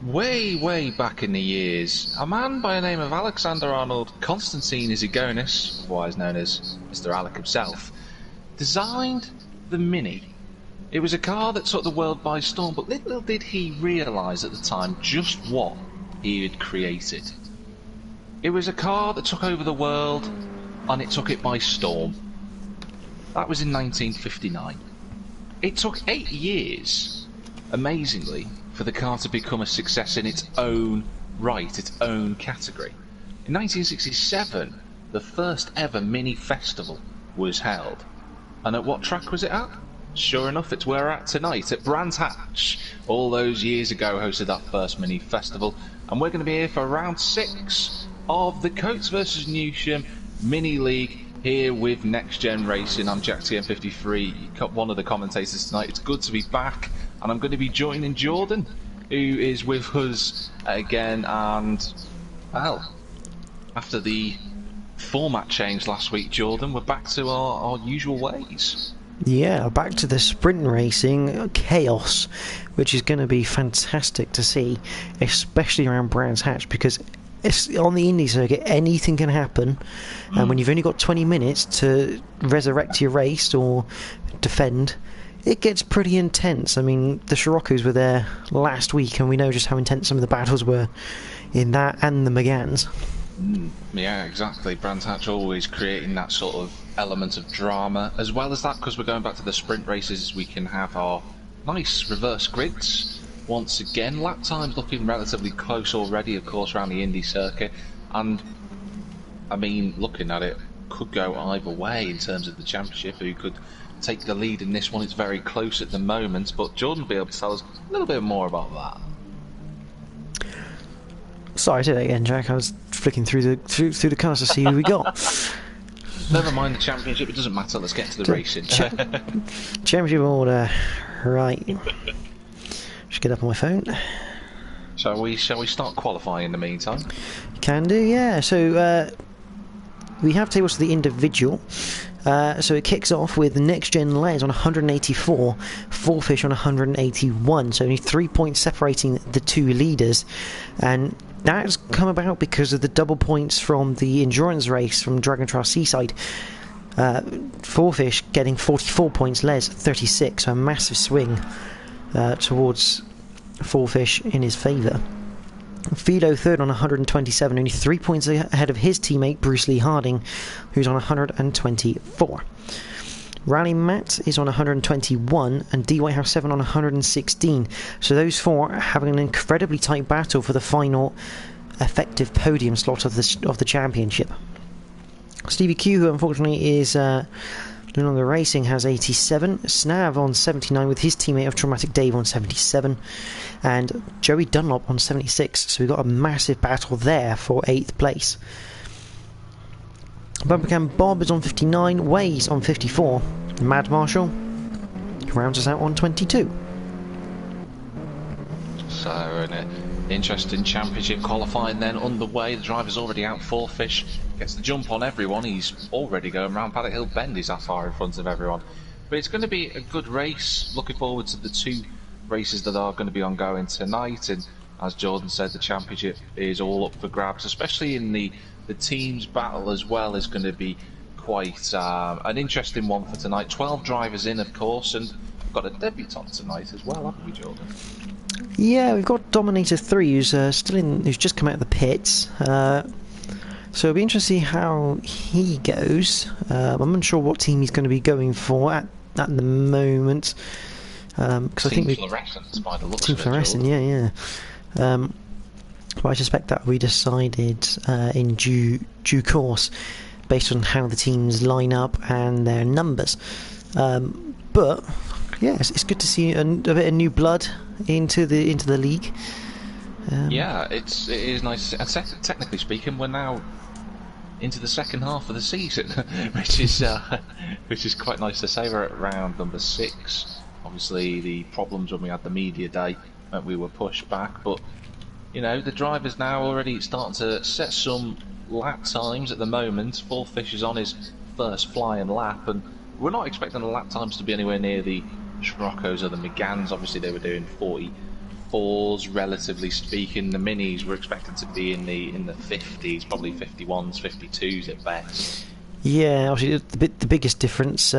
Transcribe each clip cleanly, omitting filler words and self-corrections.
Way back in the years, a man by the name of Alexander Arnold Constantine Isigonis, otherwise known as Mr. Alec himself, designed the Mini. It was a car that took the world by storm, but little did he realise at the time just what he had created. It was a car that took over the world, and it took it by storm. That was in 1959. It took 8 years, amazingly, for the car to become a success in its own right, its own category. In 1967, the first ever Mini Festival was held. And at what track was it at? Sure enough, it's where we're at tonight, at Brands Hatch. All those years ago hosted that first Mini Festival, and we're going to be here for round 6 of the Coates vs Newsham Mini League here with NXTGEN Racing. I'm Jack TM53, one of the commentators tonight. It's good to be back, and I'm going to be joining Jordan, who is with us again. And, well, after the format change last week, Jordan, we're back to our usual ways. Yeah, back to the sprint racing chaos, which is going to be fantastic to see, especially around Brands Hatch, because it's on the Indy circuit, anything can happen, and when you've only got 20 minutes to resurrect your race or defend, it gets pretty intense. I mean, the Scirocco's were there last week, and we know just how intense some of the battles were in that and the Megans. Yeah, exactly. Brands Hatch always creating that sort of element of drama. As well as that, because we're going back to the sprint races, we can have our nice reverse grids. Once again, lap times looking relatively close already, of course, around the Indy circuit. And, I mean, looking at it, could go either way in terms of the championship. Who could take the lead in this one? It's very close at the moment, but Jordan will be able to tell us a little bit more about that. Sorry, say that again, Jack. I was flicking through the cars to see who we got. Never mind the championship, it doesn't matter. Let's get to the racing. Championship order, right. Just get up on my phone. Shall we start qualifying in the meantime? Can do, yeah. So we have tables for the individual. So it kicks off with NXTGEN Les on 184, Fourfish on 181. So only 3 points separating the two leaders, and that's come about because of the double points from the endurance race from Dragon Trail Seaside. Fourfish getting 44 points, Les 36, so a massive swing towards Fourfish in his favour. Fido third on 127, only 3 points ahead of his teammate Bruce Lee Harding, who's on 124. Rally Matt is on 121 and D Whitehouse 7 on 116. So those four are having an incredibly tight battle for the final effective podium slot of the championship. Stevie Q, who unfortunately is no longer racing, has 87. Snav on 79 with his teammate of Traumatic Dave on 77. And Joey Dunlop on 76. So we've got a massive battle there for 8th place. Bumpacam Bob is on 59. Waze on 54. Mad Marshall rounds us out on 22. So an interesting championship qualifying then underway. The driver's already out. Fourfish gets the jump on everyone. He's already going round Paddock Hill Bend. He's that far in front of everyone. But it's going to be a good race. Looking forward to the two races that are going to be ongoing tonight. And as Jordan said, the championship is all up for grabs, especially in the teams battle as well. Is going to be quite an interesting one for tonight. 12 drivers in, of course, and we've got a debutant tonight as well, haven't we, Jordan? Yeah, we've got Dominator 3, who's still in, who's just come out of the pits. So it'll be interesting to see how he goes. I'm unsure what team he's going to be going for at the moment. Because I think Fluorescent, by the looks Team of it, Fluorescent, yeah. But I suspect that will be decided in due course, based on how the teams line up and their numbers. But yeah, it's good to see a bit of new blood into the league. Yeah, it is nice. Technically speaking, we're now into the second half of the season, which is quite nice to say. We're at round number 6. Obviously, the problems when we had the media day meant we were pushed back, but you know, the drivers now already starting to set some lap times at the moment. Fourfish is on his first flying lap, and we're not expecting the lap times to be anywhere near the Scirocco's or the Megans. Obviously, they were doing 4s, relatively speaking. The minis were expected to be in the 50s, probably 51s, 52s at best. Yeah, obviously the biggest difference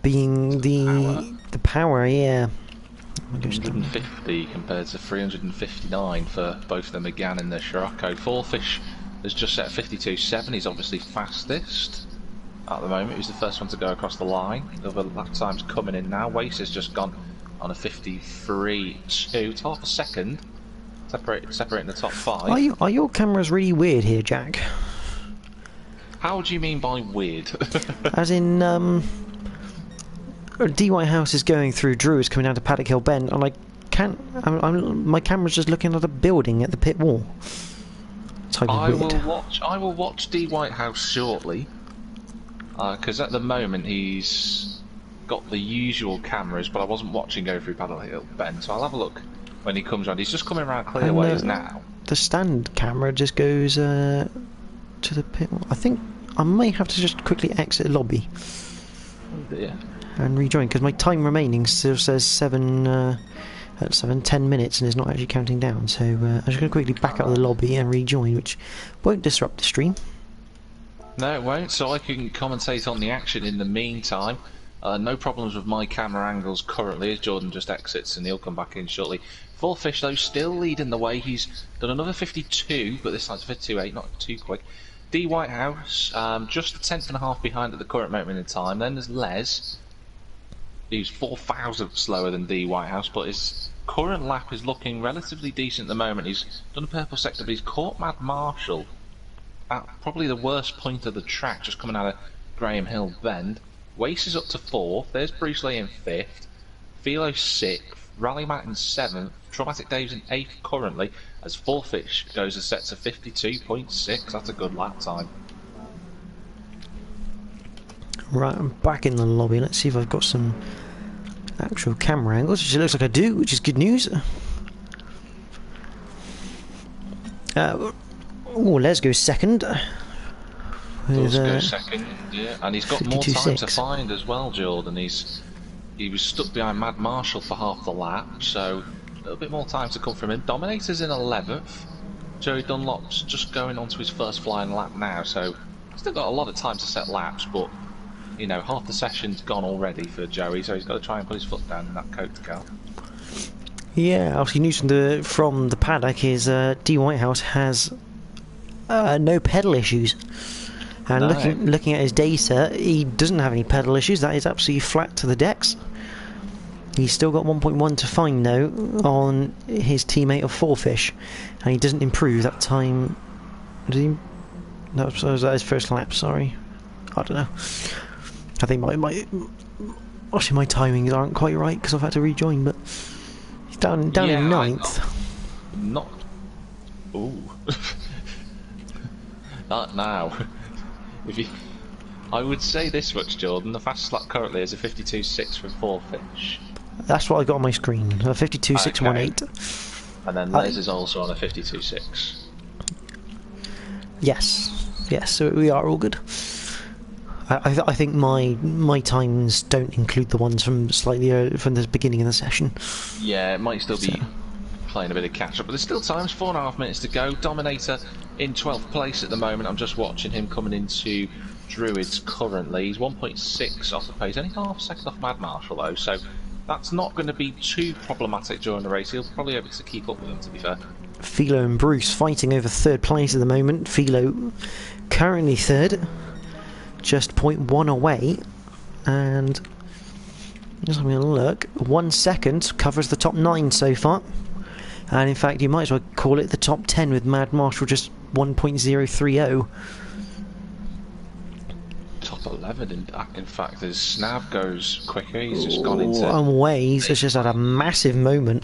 being the power, yeah. 150 compared to 359 for both the McGann and the Scirocco. Fourfish has just set a 52.7. He's obviously fastest at the moment. He's the first one to go across the line. The other lap time's coming in now. Wace has just gone on a 53.2. It's half a second separating the top 5. Are your cameras really weird here, Jack? How do you mean by weird? As in, D Whitehouse is going through Druids coming down to Paddock Hill Bend, and I can't. My camera's just looking at a building at the pit wall. I will watch D Whitehouse shortly, because at the moment he's got the usual cameras, but I wasn't watching go through Paddock Hill Bend, so I'll have a look when he comes round. He's just coming around Clearways now. The stand camera just goes to the pit wall. I think I may have to just quickly exit the lobby. Oh dear. And rejoin, because my time remaining still says 10 minutes and is not actually counting down, so I'm just going to quickly back out of the lobby and rejoin, which won't disrupt the stream. No, it won't, so I can commentate on the action in the meantime. No problems with my camera angles currently, as Jordan just exits and he'll come back in shortly. Fourfish though still leading the way. He's done another 52, but this time's 52.8, not too quick. D Whitehouse just a tenth and a half behind at the current moment in time. Then there's Les. He's 4,000 slower than D Whitehouse, but his current lap is looking relatively decent at the moment. He's done a purple sector, but he's caught Mad Marshall at probably the worst point of the track, just coming out of Graham Hill Bend. Wace is up to 4th, there's Bruce Lee in 5th, Philo 6th, Rally Matt in 7th, Traumatic Dave's in 8th currently, as Fourfish goes a set to 52.6, that's a good lap time. Right, I'm back in the lobby. Let's see if I've got some actual camera angles, which it looks like I do, which is good news. Les goes second. Does go second, yeah, and he's got more time 52.6 to find as well, Jordan. He was stuck behind Mad Marshall for half the lap, so a little bit more time to come from him. Dominator's in 11th. Joey Dunlop's just going on to his first flying lap now, so still got a lot of time to set laps, but you know, half the session's gone already for Joey, so he's got to try and put his foot down in that coach car. Yeah, obviously news from the paddock is D Whitehouse has no pedal issues. And no. looking at his data, he doesn't have any pedal issues. That is absolutely flat to the decks. He's still got 1.1 to find though on his teammate of Fourfish, and he doesn't improve that time. Did he? No, was that his first lap? Sorry, I don't know. I think my timings aren't quite right because I've had to rejoin, but he's down in 9th. Not. Ooh. Not now. I would say this much, Jordan. The fastest lap currently is a 52.6 from Fourfish. That's what I got on my screen. 52.618. Okay. And then Les is also on a 52.6. Yes. So we are all good. I think my times don't include the ones from slightly from the beginning of the session. Yeah, it might still be playing a bit of catch up, but there's still times. 4.5 minutes to go. Dominator in 12th place at the moment. I'm just watching him coming into Druids currently. He's 1.6 off the pace, only half a second off Mad Marshall though, so that's not going to be too problematic during the race. He'll probably be able to keep up with him, to be fair. Philo and Bruce fighting over 3rd place at the moment. Philo currently 3rd, just 0.1 away, and just having a look, 1 second covers the top 9 so far, and in fact you might as well call it the top 10 with Mad Marshall just 1.030. Top 11 in fact, as Snav goes quicker, he's just gone into... And Waze has just had a massive moment.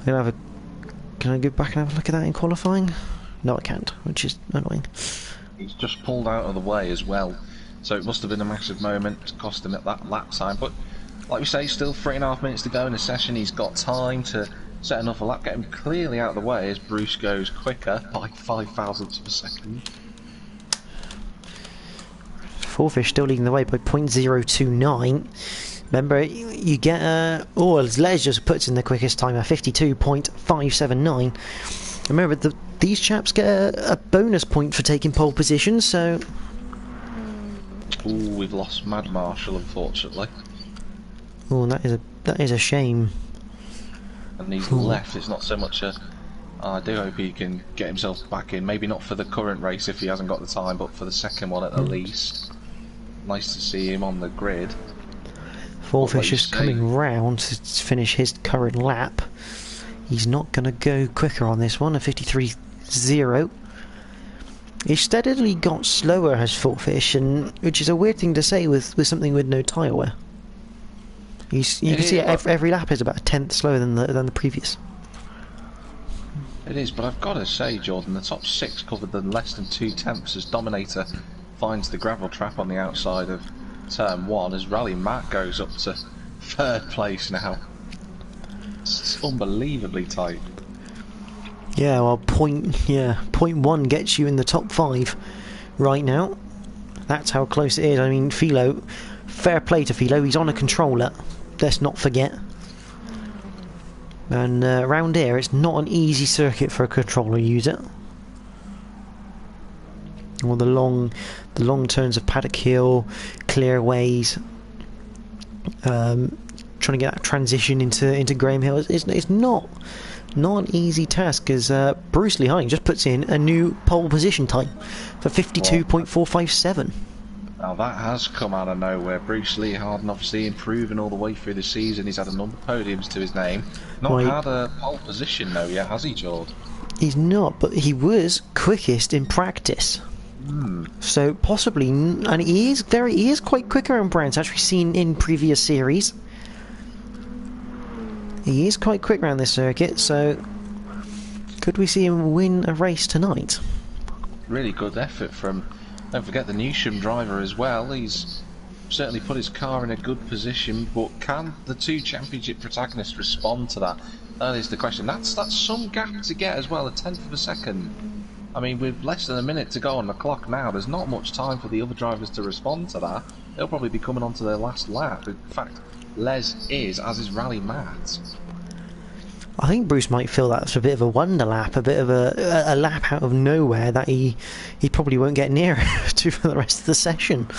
Can I go back and have a look at that in qualifying? No, I can't, which is annoying. He's just pulled out of the way as well, so it must have been a massive moment to cost him at that lap time. But like we say, still 3.5 minutes to go in the session. He's got time to set another lap, get him clearly out of the way as Bruce goes quicker by 5 thousandths of a second. Fourfish still leading the way by 0.029. Remember, you get Les just puts in the quickest time at 52.579. Remember, these chaps get a bonus point for taking pole position, so... Ooh, we've lost Mad Marshall, unfortunately. Oh, that is a shame. And he's left. It's not so much a... I do hope he can get himself back in. Maybe not for the current race if he hasn't got the time, but for the second one at the least. Nice to see him on the grid. Fourfish is coming round to finish his current lap. He's not going to go quicker on this one, a 53.0. He steadily got slower as Fourfish, and which is a weird thing to say with something with no tyre wear. You can see every lap is about a tenth slower than the previous. It is, but I've got to say, Jordan, the top 6 covered than less than 2/10 as Dominator finds the gravel trap on the outside of turn 1 as Rally Matt goes up to 3rd place now. It's unbelievably tight. Yeah, well, point 1 gets you in the top 5 right now. That's how close it is. I mean, Philo, fair play to Philo, he's on a controller, let's not forget. And around here, it's not an easy circuit for a controller user. Or the long turns of Paddock Hill, clearways, trying to get that transition into Graham Hill. It's not an easy task, as Bruce Lee Harding just puts in a new pole position time for 52.457. Now that has come out of nowhere. Bruce Lee Harding obviously improving all the way through the season. He's had a number of podiums to his name. Not had a pole position though yet, has he, Jord? He's not, but he was quickest in practice. So possibly, and he is quite quicker in Brown's actually seen in previous series. He is quite quick around this circuit, so could we see him win a race tonight? Really good effort from, don't forget, the Newsham driver as well. He's certainly put his car in a good position, but can the 2 championship protagonists respond to that? That is the question. That's some gap to get as well, a 1/10 of a second. I mean, with less than a minute to go on the clock now, there's not much time for the other drivers to respond to that. They'll probably be coming onto their last lap. In fact, Les is, as is Rally Matt. I think Bruce might feel that's a bit of a wonder lap, a bit of a lap out of nowhere that he probably won't get near to for the rest of the session.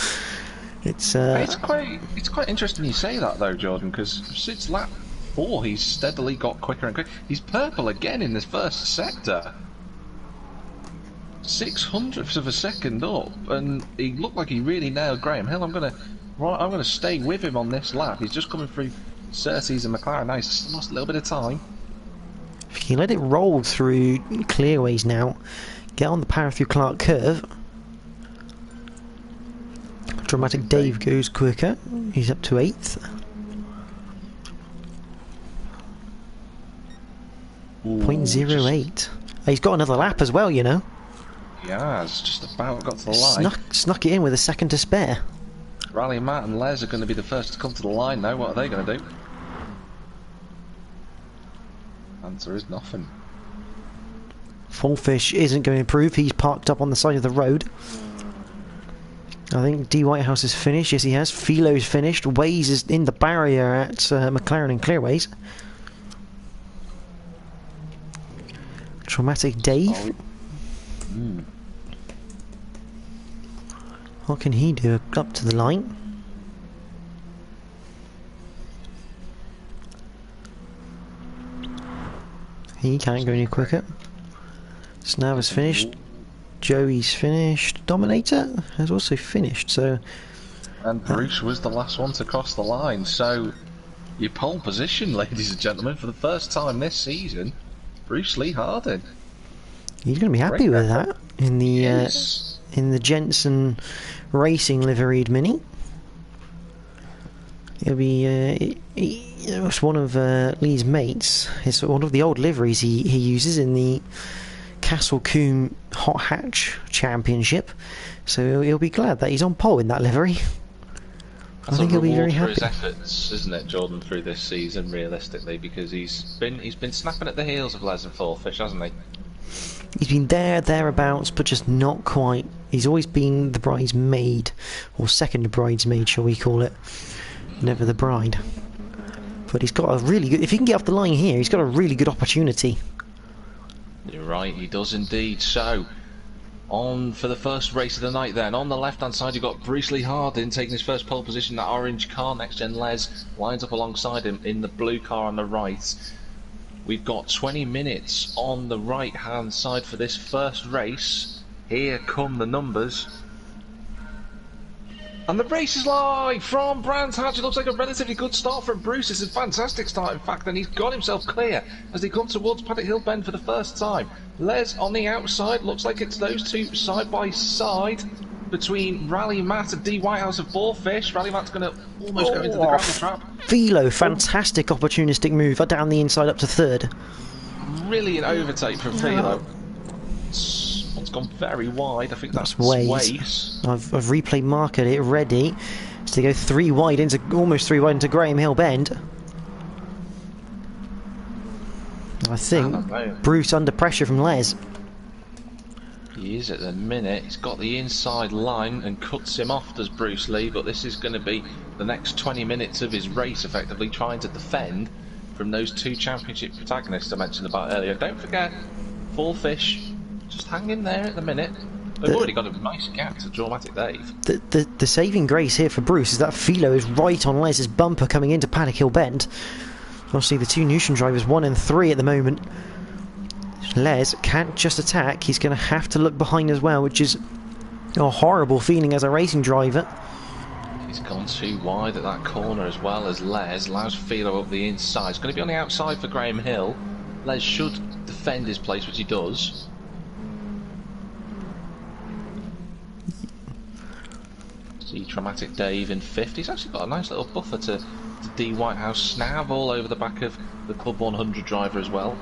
It's quite interesting you say that though, Jordan, because since lap 4 he's steadily got quicker and quicker. He's purple again in this first sector. 600ths of a second up, and he looked like he really nailed Graham Hill. I'm gonna stay with him on this lap. He's just coming through Surtees and McLaren. Now he's lost a little bit of time. If you let it roll through clearways now, get on the power through Clark curve. Dramatic Dave goes quicker. He's up to 8th. 0.08. He's got another lap as well, you know. Yeah, it's just about got to the line. Snuck it in with a second to spare. Rally Matt and Les are going to be the first to come to the line now. What are they going to do? Answer is nothing. Fourfish isn't going to improve. He's parked up on the side of the road. I think D. Whitehouse is finished. Yes, he has. Philo's finished. Waze is in the barrier at McLaren and Clearways. Traumatic Dave. What can he do up to the line? He can't go any quicker. Snav is finished. Joey's finished. Dominator has also finished. So, and Bruce was the last one to cross the line. So, your pole position, ladies and gentlemen, for the first time this season, Bruce Lee Harding. He's going to be happy with that in the Jensen Racing liveried Mini. It'll be it's one of Lee's mates. It's one of the old liveries he uses in the Castle Coombe Hot Hatch Championship. So he'll be glad that he's on pole in that livery. I think he'll be very happy. For his efforts, isn't it, Jordan, through this season, realistically, because he's been snapping at the heels of Les and Fourfish, hasn't he? He's been thereabouts, but just not quite. He's always been the bridesmaid, or second bridesmaid, shall we call it. never the bride. But he's got a really good... If he can get off the line here, he's got a really good opportunity. You're right, he does indeed. So, on for the first race of the night then. On the left-hand side, you've got Bruce Lee Hardin taking his first pole position. That orange car, NXTGEN Les, lines up alongside him in the blue car on the right. We've got 20 minutes on the right-hand side for this first race. Here come the numbers. And the race is live from Brands Hatch. It looks like a relatively good start from Bruce. It's a fantastic start, in fact, and he's got himself clear as he comes towards Paddock Hill Bend for the first time. Les on the outside. Looks like it's those two side by side between Rally Matt and D Whitehouse and Boarfish. Rally Matt's going to almost go into the gravel trap. Philo, fantastic opportunistic move down the inside up to third. Brilliant overtake from Philo. It's gone very wide. I think that's Waze. I've replayed marked it ready to go almost three wide into Graham Hill Bend. I think Bruce under pressure from Les. He is at the minute. He's got the inside line and cuts him off, does Bruce Lee, but this is going to be the next 20 minutes of his race, effectively trying to defend from those two championship protagonists I mentioned about earlier. Don't forget, Boarfish just hanging there at the minute. They've already got a nice gap to Dramatic Dave. The saving grace here for Bruce is that Philo is right on Les's bumper coming into Paddock Hill Bend. Obviously the two Newsham drivers 1 and 3 at the moment. Les can't just attack, he's going to have to look behind as well, which is a horrible feeling as a racing driver. He's gone too wide at that corner as well as Les. Allows Philo up the inside. It's going to be on the outside for Graham Hill. Les should defend his place, which he does. See Dramatic Dave in 5th. He's actually got a nice little buffer to D Whitehouse. Snav all over the back of the Club 100 driver as well.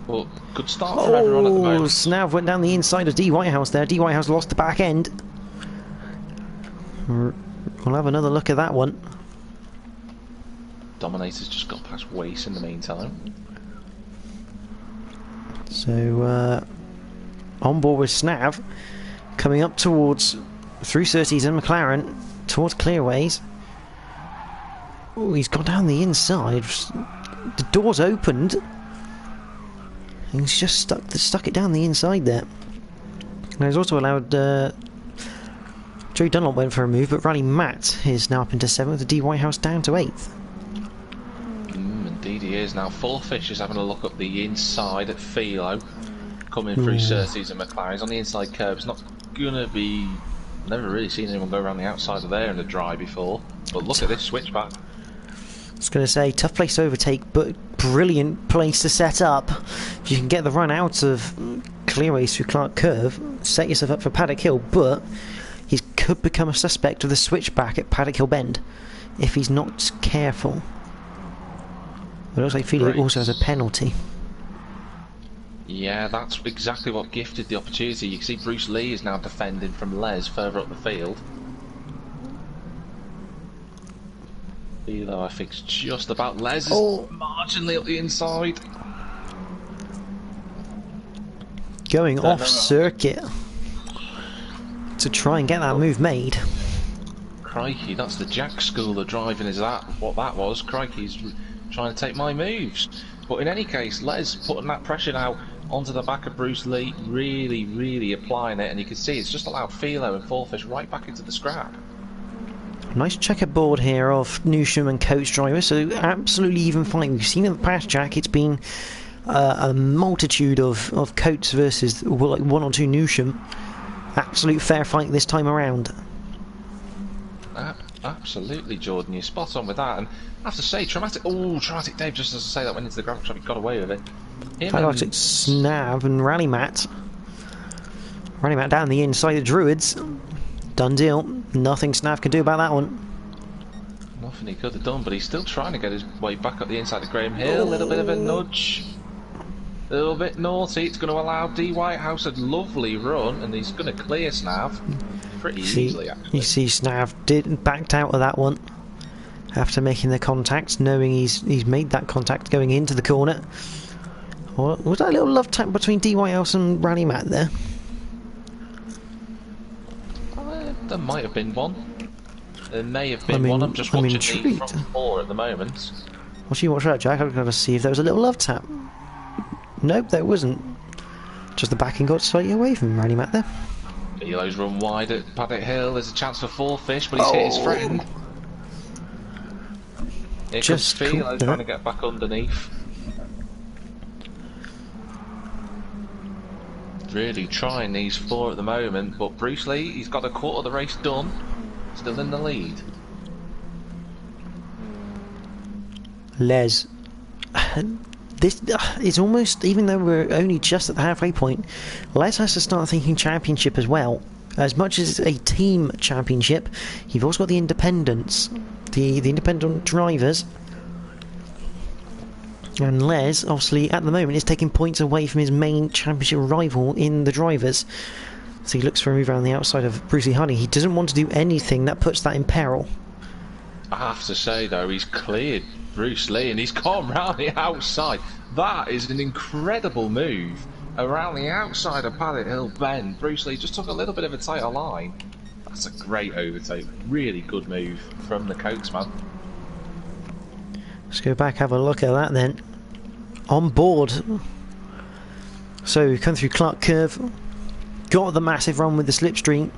But good start from everyone at the moment. Snav went down the inside of D Whitehouse there. D Whitehouse lost the back end. We'll have another look at that one. Dominator's just got past Wace in the meantime. So, on board with Snav, coming up towards, through Surtees and McLaren, towards Clearways. Oh, he's gone down the inside. The door's opened. He's just stuck it down the inside there. And he's also allowed... Joe Dunlop went for a move, but Rally Matt is now up into 7th, with D Whitehouse down to 8th. Indeed he is. Now Boarfish is having a look up the inside at Philo. Coming through Surtees and McLaren. He's on the inside curb. It's not going to be... Never really seen anyone go around the outside of there in the dry before. But look at this switchback. I was going to say, tough place to overtake, but brilliant place to set up. If you can get the run out of Clearways through Clark Curve, set yourself up for Paddock Hill, but he could become a suspect of the switchback at Paddock Hill Bend if he's not careful. But it looks like Philo also has a penalty. Yeah, that's exactly what gifted the opportunity. You can see Bruce Lee is now defending from Les further up the field. Philo, I think, is just about. Les is marginally up the inside. Going off circuit to try and get that move made. Crikey, that's the Jack School of driving, is that what that was? Crikey's trying to take my moves. But in any case, Les putting that pressure now onto the back of Bruce Lee, really applying it, and you can see it's just allowed Philo and Boarfish right back into the scrap. Nice checkerboard here of Newsham and coach drivers, so absolutely even fight. We've seen in the past, Jack, it's been a multitude of Coates versus like 1 or 2 Newsham. Absolute fair fight this time around. Absolutely, Jordan, you're spot on with that. And I have to say, Dramatic Dave, just as I say that, went into the gravel trap, he got away with it. Fantastic Snav and Rally Matt. Rally Matt down the inside of Druids. Done deal. Nothing Snav can do about that one. Nothing he could have done, but he's still trying to get his way back up the inside of Graham Hill. A little bit of a nudge. A little bit naughty. It's going to allow D Whitehouse a lovely run, and he's going to clear Snav pretty easily, actually. You see Snav backed out of that one after making the contact, knowing he's made that contact going into the corner. Was that a little love tap between D Whitehouse and Rally Matt there? there might have been one. There may have been one. I'm just watching the front four at the moment. Watch that, Jack. I've got to see if there was a little love tap. Nope, there wasn't. Just the backing got slightly away from Randy Matt there. Philo's run wide at Paddock Hill. There's a chance for four fish, but he's hit his friend. Here comes Philo trying to get back underneath. Really trying these four at the moment, but Bruce Lee, he's got a quarter of the race done. Still in the lead. Les. This is almost, even though we're only just at the halfway point, Les has to start thinking championship as well. As much as it's a team championship, you've also got the independents, the independent drivers. And Les, obviously, at the moment, is taking points away from his main championship rival in the drivers. So he looks for a move around the outside of Bruce Lee Hardy. He doesn't want to do anything that puts that in peril. I have to say, though, he's cleared Bruce Lee and he's gone round the outside. That is an incredible move around the outside of Paddock Hill Bend. Bruce Lee just took a little bit of a tighter line. That's a great overtake. Really good move from the Coatsman. Let's go back, have a look at that then. On board. So we've come through Clark Curve. Got the massive run with the slipstream.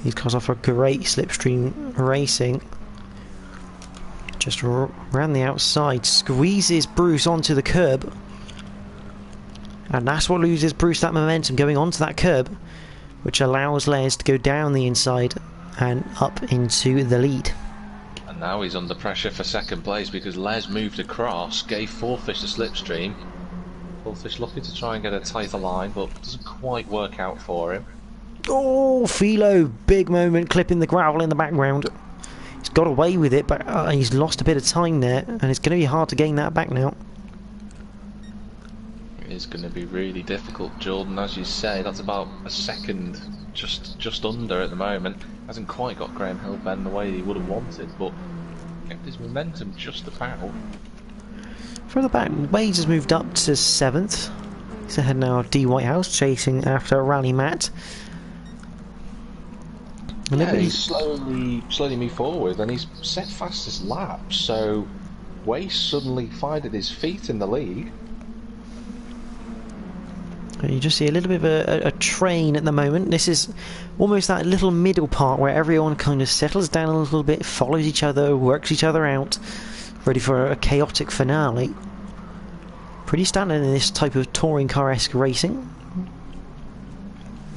These cars offer great slipstream racing. Just ran the outside, squeezes Bruce onto the curb. And that's what loses Bruce that momentum, going onto that curb, which allows Les to go down the inside and up into the lead. And now he's under pressure for second place because Les moved across, gave Fourfish the slipstream. Fourfish looking to try and get a tighter line, but doesn't quite work out for him. Oh, Philo, big moment, clipping the gravel in the background. He's got away with it, but he's lost a bit of time there, and it's going to be hard to gain that back now. It is going to be really difficult, Jordan, as you say. That's about a second, just under at the moment. Hasn't quite got Graham Hillbend the way he would have wanted, but kept his momentum just about. Further back, Wade has moved up to 7th. He's ahead now of D. Whitehouse, chasing after Rally Matt. Yeah, he's slowly moved forward, and he's set fastest lap, so Waste suddenly finding his feet in the league. You just see a little bit of a train at the moment. This is almost that little middle part where everyone kind of settles down a little bit, follows each other, works each other out, ready for a chaotic finale. Pretty standard in this type of touring car-esque racing.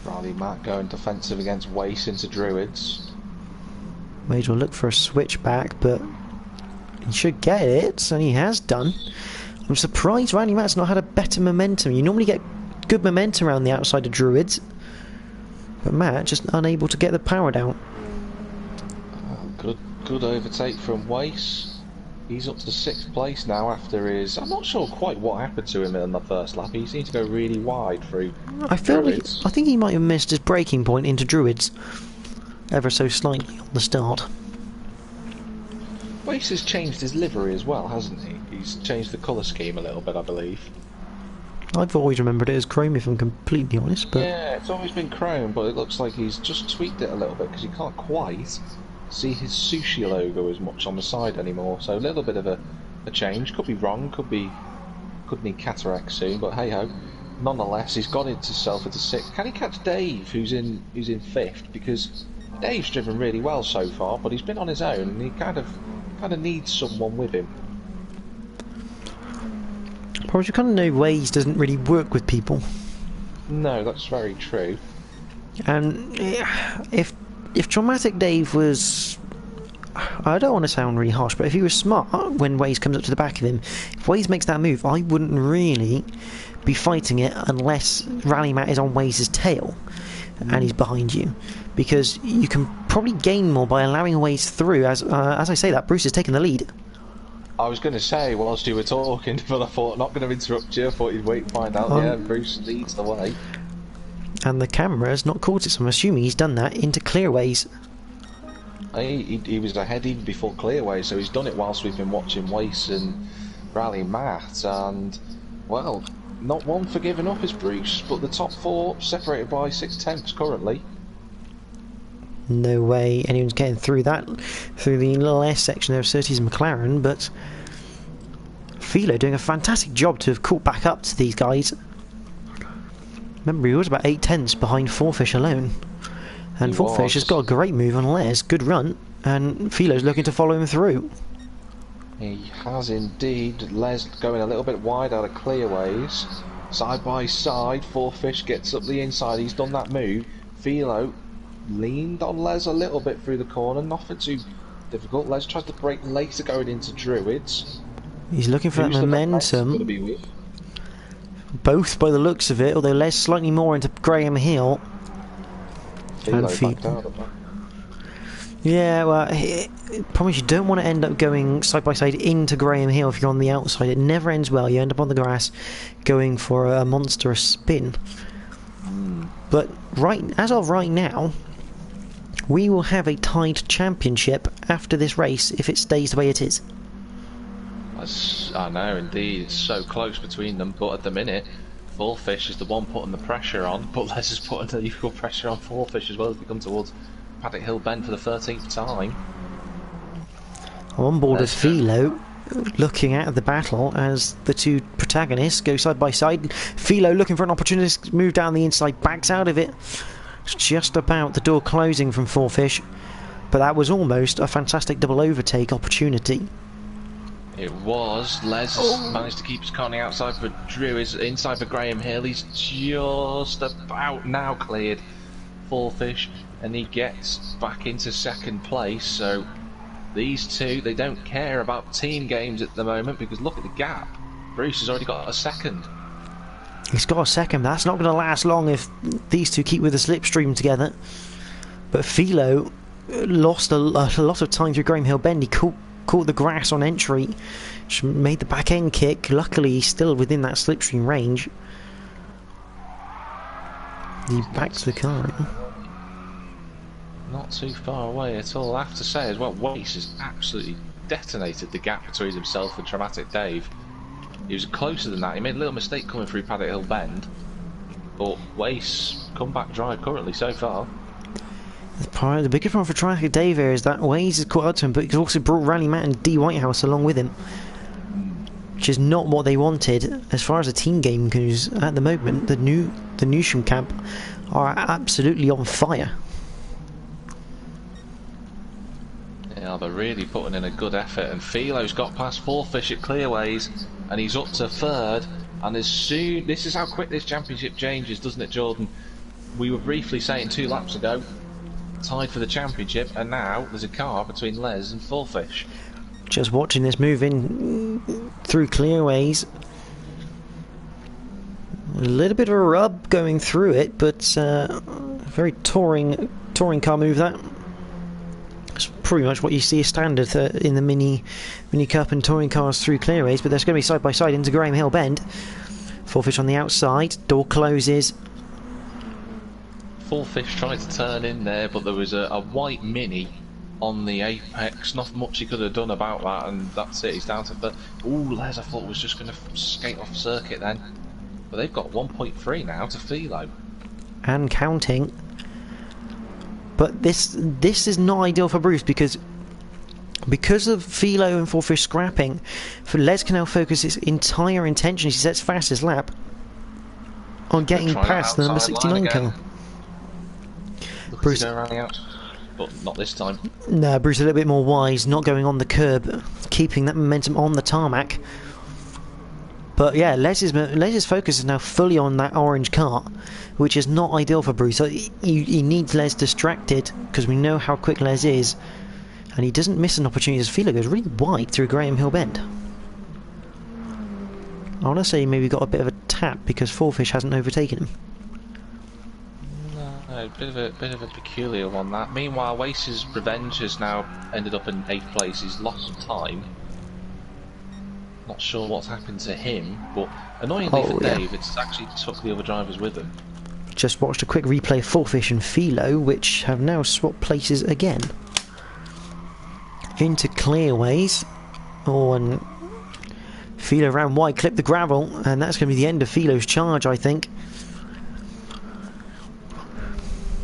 Rally Matt going defensive against Waste into Druids. Wade will look for a switchback, but he should get it, and he has done. I'm surprised Randy Matt's not had a better momentum. You normally get good momentum around the outside of Druids, but Matt just unable to get the power down. Good overtake from Waste. He's up to 6th place now after his... I'm not sure quite what happened to him in the first lap. He seemed to go really wide through I think he might have missed his braking point into Druids ever so slightly on the start. Waste has changed his livery as well, hasn't he? He's changed the colour scheme a little bit, I believe. I've always remembered it as chrome, if I'm completely honest. But yeah, it's always been chrome, but it looks like he's just tweaked it a little bit because you can't quite see his sushi logo as much on the side anymore. So a little bit of a change. Could be wrong, could need cataract soon, but hey ho. Nonetheless, he's got himself into 6th. Can he catch Dave, who's in 5th? Because Dave's driven really well so far, but he's been on his own, and he kind of needs someone with him. Probably you kind of know Waze doesn't really work with people. No, that's very true. And if Traumatic Dave was... I don't want to sound really harsh, but if he was smart when Waze comes up to the back of him, if Waze makes that move, I wouldn't really be fighting it unless Rally Matt is on Waze's tail and he's behind you. Because you can probably gain more by allowing Waze through. As I say that, Bruce is taking the lead. I was going to say, whilst you were talking, but I thought, not going to interrupt you, I thought you'd wait and find out. Yeah, Bruce leads the way. And the camera's not caught it, so I'm assuming he's done that into Clearways. He was ahead even before Clearways, so he's done it whilst we've been watching Wace and Rally Matt, and, well, not one for giving up is Bruce, but the top 4 separated by 6 tenths currently. No way anyone's getting through that, through the last section there of Surtees and McLaren, but Philo doing a fantastic job to have caught back up to these guys. Remember, he was about 8/10 behind Fourfish alone. And Fourfish has got a great move on Les, good run, and Philo's looking to follow him through. He has indeed. Les going a little bit wide out of clearways. Side by side, Fourfish gets up the inside, he's done that move. Philo leaned on Les a little bit through the corner, nothing too difficult. Les tries to break later going into Druids. He's looking for that momentum. Both by the looks of it, although Les slightly more into Graham Hill. Philo backed out of that. Yeah, well, I promise you don't want to end up going side by side into Graham Hill if you're on the outside. It never ends well. You end up on the grass going for a monstrous spin. But as of right now, we will have a tied championship after this race if it stays the way it is. I know, indeed. It's so close between them, but at the minute, Fourfish is the one putting the pressure on, but Les is putting the equal pressure on Fourfish as well as we come towards Paddock Hill Bend for the 13th time. On board with Philo, looking at the battle as the two protagonists go side by side. Philo looking for an opportunity to move down the inside, backs out of it. It's just about the door closing from Fourfish, but that was almost a fantastic double overtake opportunity. It was. Les managed to keep his car on the outside for Drew, is inside for Graham Hill. He's just about now cleared Fourfish, and he gets back into second place. So these two, they don't care about team games at the moment, because look at the gap. Bruce has already got a second. He's got a second. That's not going to last long if these two keep with the slipstream together. But Philo lost a lot of time through Graham Hill Bend. He caught the grass on entry, which made the back end kick. Luckily, he's still within that slipstream range. He backs the car in. Not too far away at all. I have to say as well, Wace has absolutely detonated the gap between himself and Traumatic Dave. He was closer than that. He made a little mistake coming through Paddock Hill Bend, but Wace comeback drive currently so far. The biggest problem for Traumatic Dave here is that Waze has caught up to him, but he's also brought Rally Matt and D Whitehouse along with him, which is not what they wanted as far as the team game goes at the moment. The Newsham camp are absolutely on fire. Yeah, they're really putting in a good effort, and Philo's got past Fourfish at Clearways, and he's up to third. And as soon, this is how quick this championship changes, doesn't it, Jordan? We were briefly saying 2 laps ago, tied for the championship, and now there's a car between Les and Fourfish. Just watching this move in through Clearways. A little bit of a rub going through it, but very touring car move that. It's pretty much what you see as standard in the mini cup and touring cars through Clearways, but there's going to be side by side into Graham Hill Bend. Fourfish on the outside, door closes. Fourfish tried to turn in there, but there was a white Mini on the apex. Not much he could have done about that, and that's it. He's down to the. Ooh, Les, I thought was just going to skate off circuit then, but they've got 1.3 now to Philo, and counting. But this is not ideal for Bruce because of Philo and Fourfish scrapping. For Les can now focus his entire intention as he sets fastest lap on getting past the number 69 car. Bruce around the outside, but not this time. No, Bruce a little bit more wise, not going on the curb, keeping that momentum on the tarmac. But yeah, Les's focus is now fully on that orange car, which is not ideal for Bruce. So he needs Les distracted, because we know how quick Les is, and he doesn't miss an opportunity as Philo goes really wide through Graham Hill Bend. I want to say maybe got a bit of a tap because Fourfish hasn't overtaken him. No, bit of a peculiar one that. Meanwhile, Wace's revenge has now ended up in 8th place. He's lost some time. Not sure what's happened to him, but annoyingly for Dave, it's actually took the other drivers with him. Just watched a quick replay of Fourfish and Philo, which have now swapped places again. Into Clearways. Oh, and Philo ran wide, clipped the gravel, and that's going to be the end of Philo's charge, I think.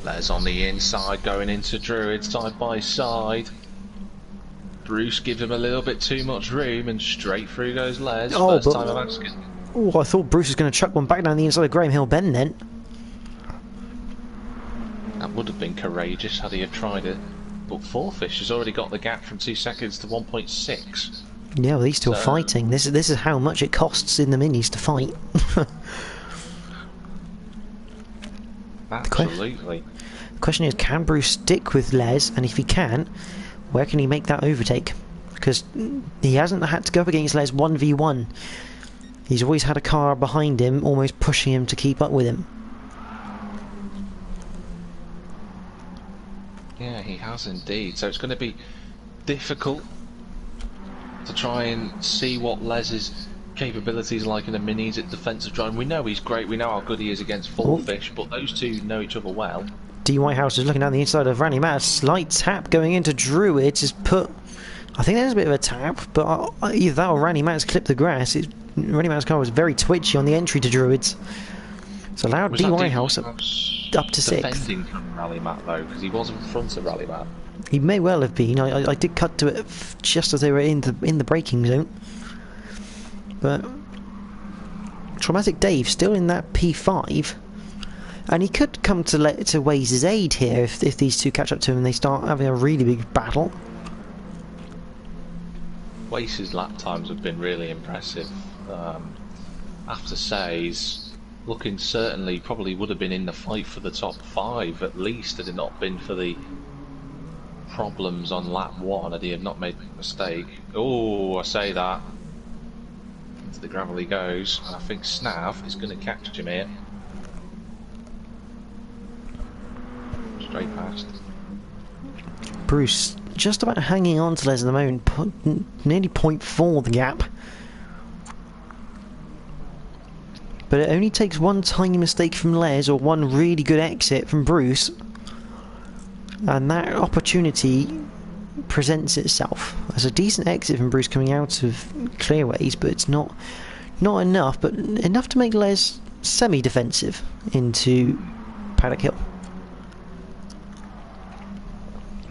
Les on the inside going into Druid side by side. Bruce gives him a little bit too much room and straight through goes Les. First time I'm asking. Oh, I thought Bruce was going to chuck one back down the inside of Graham Hill Bend then. That would have been courageous had he have tried it. But Fourfish has already got the gap from 2 seconds to 1.6. Yeah, well, he's still fighting. This is how much it costs in the minis to fight. Absolutely. The question is, can Bruce stick with Les? And if he can, where can he make that overtake? Because he hasn't had to go up against Les 1v1. He's always had a car behind him, almost pushing him to keep up with him. Yeah, he has indeed. So it's going to be difficult to try and see what Les's capabilities like in the minis at defensive driving. We know he's great, we know how good he is against Fourfish, but those two know each other well. D. Whitehouse is looking down the inside of Randy Matt. Slight tap going into Druids has put... I think there's a bit of a tap, but either that or Randy Matt's clipped the grass. Randy Matt's car was very twitchy on the entry to Druids. It's allowed D. Whitehouse up to 6. Defending from Rally Matt though, because he was in front of Rally Matt. He may well have been. I did cut to it just as they were in the braking zone. But Traumatic Dave still in that P5, and he could come to Waze's aid here if these two catch up to him and they start having a really big battle. Wace's lap times have been really impressive. I have to say, he's looking certainly probably would have been in the fight for the top 5 at least had it not been for the problems on lap 1, had he have not made a mistake. Oh, I say that. Into the gravel he goes, and I think Snav is going to catch him here. Straight past. Bruce just about hanging on to Les at the moment, nearly 0.4 the gap. But it only takes one tiny mistake from Les or one really good exit from Bruce, and that opportunity presents itself. There's a decent exit from Bruce coming out of clearways, but it's not enough, but enough to make Les semi-defensive into Paddock Hill.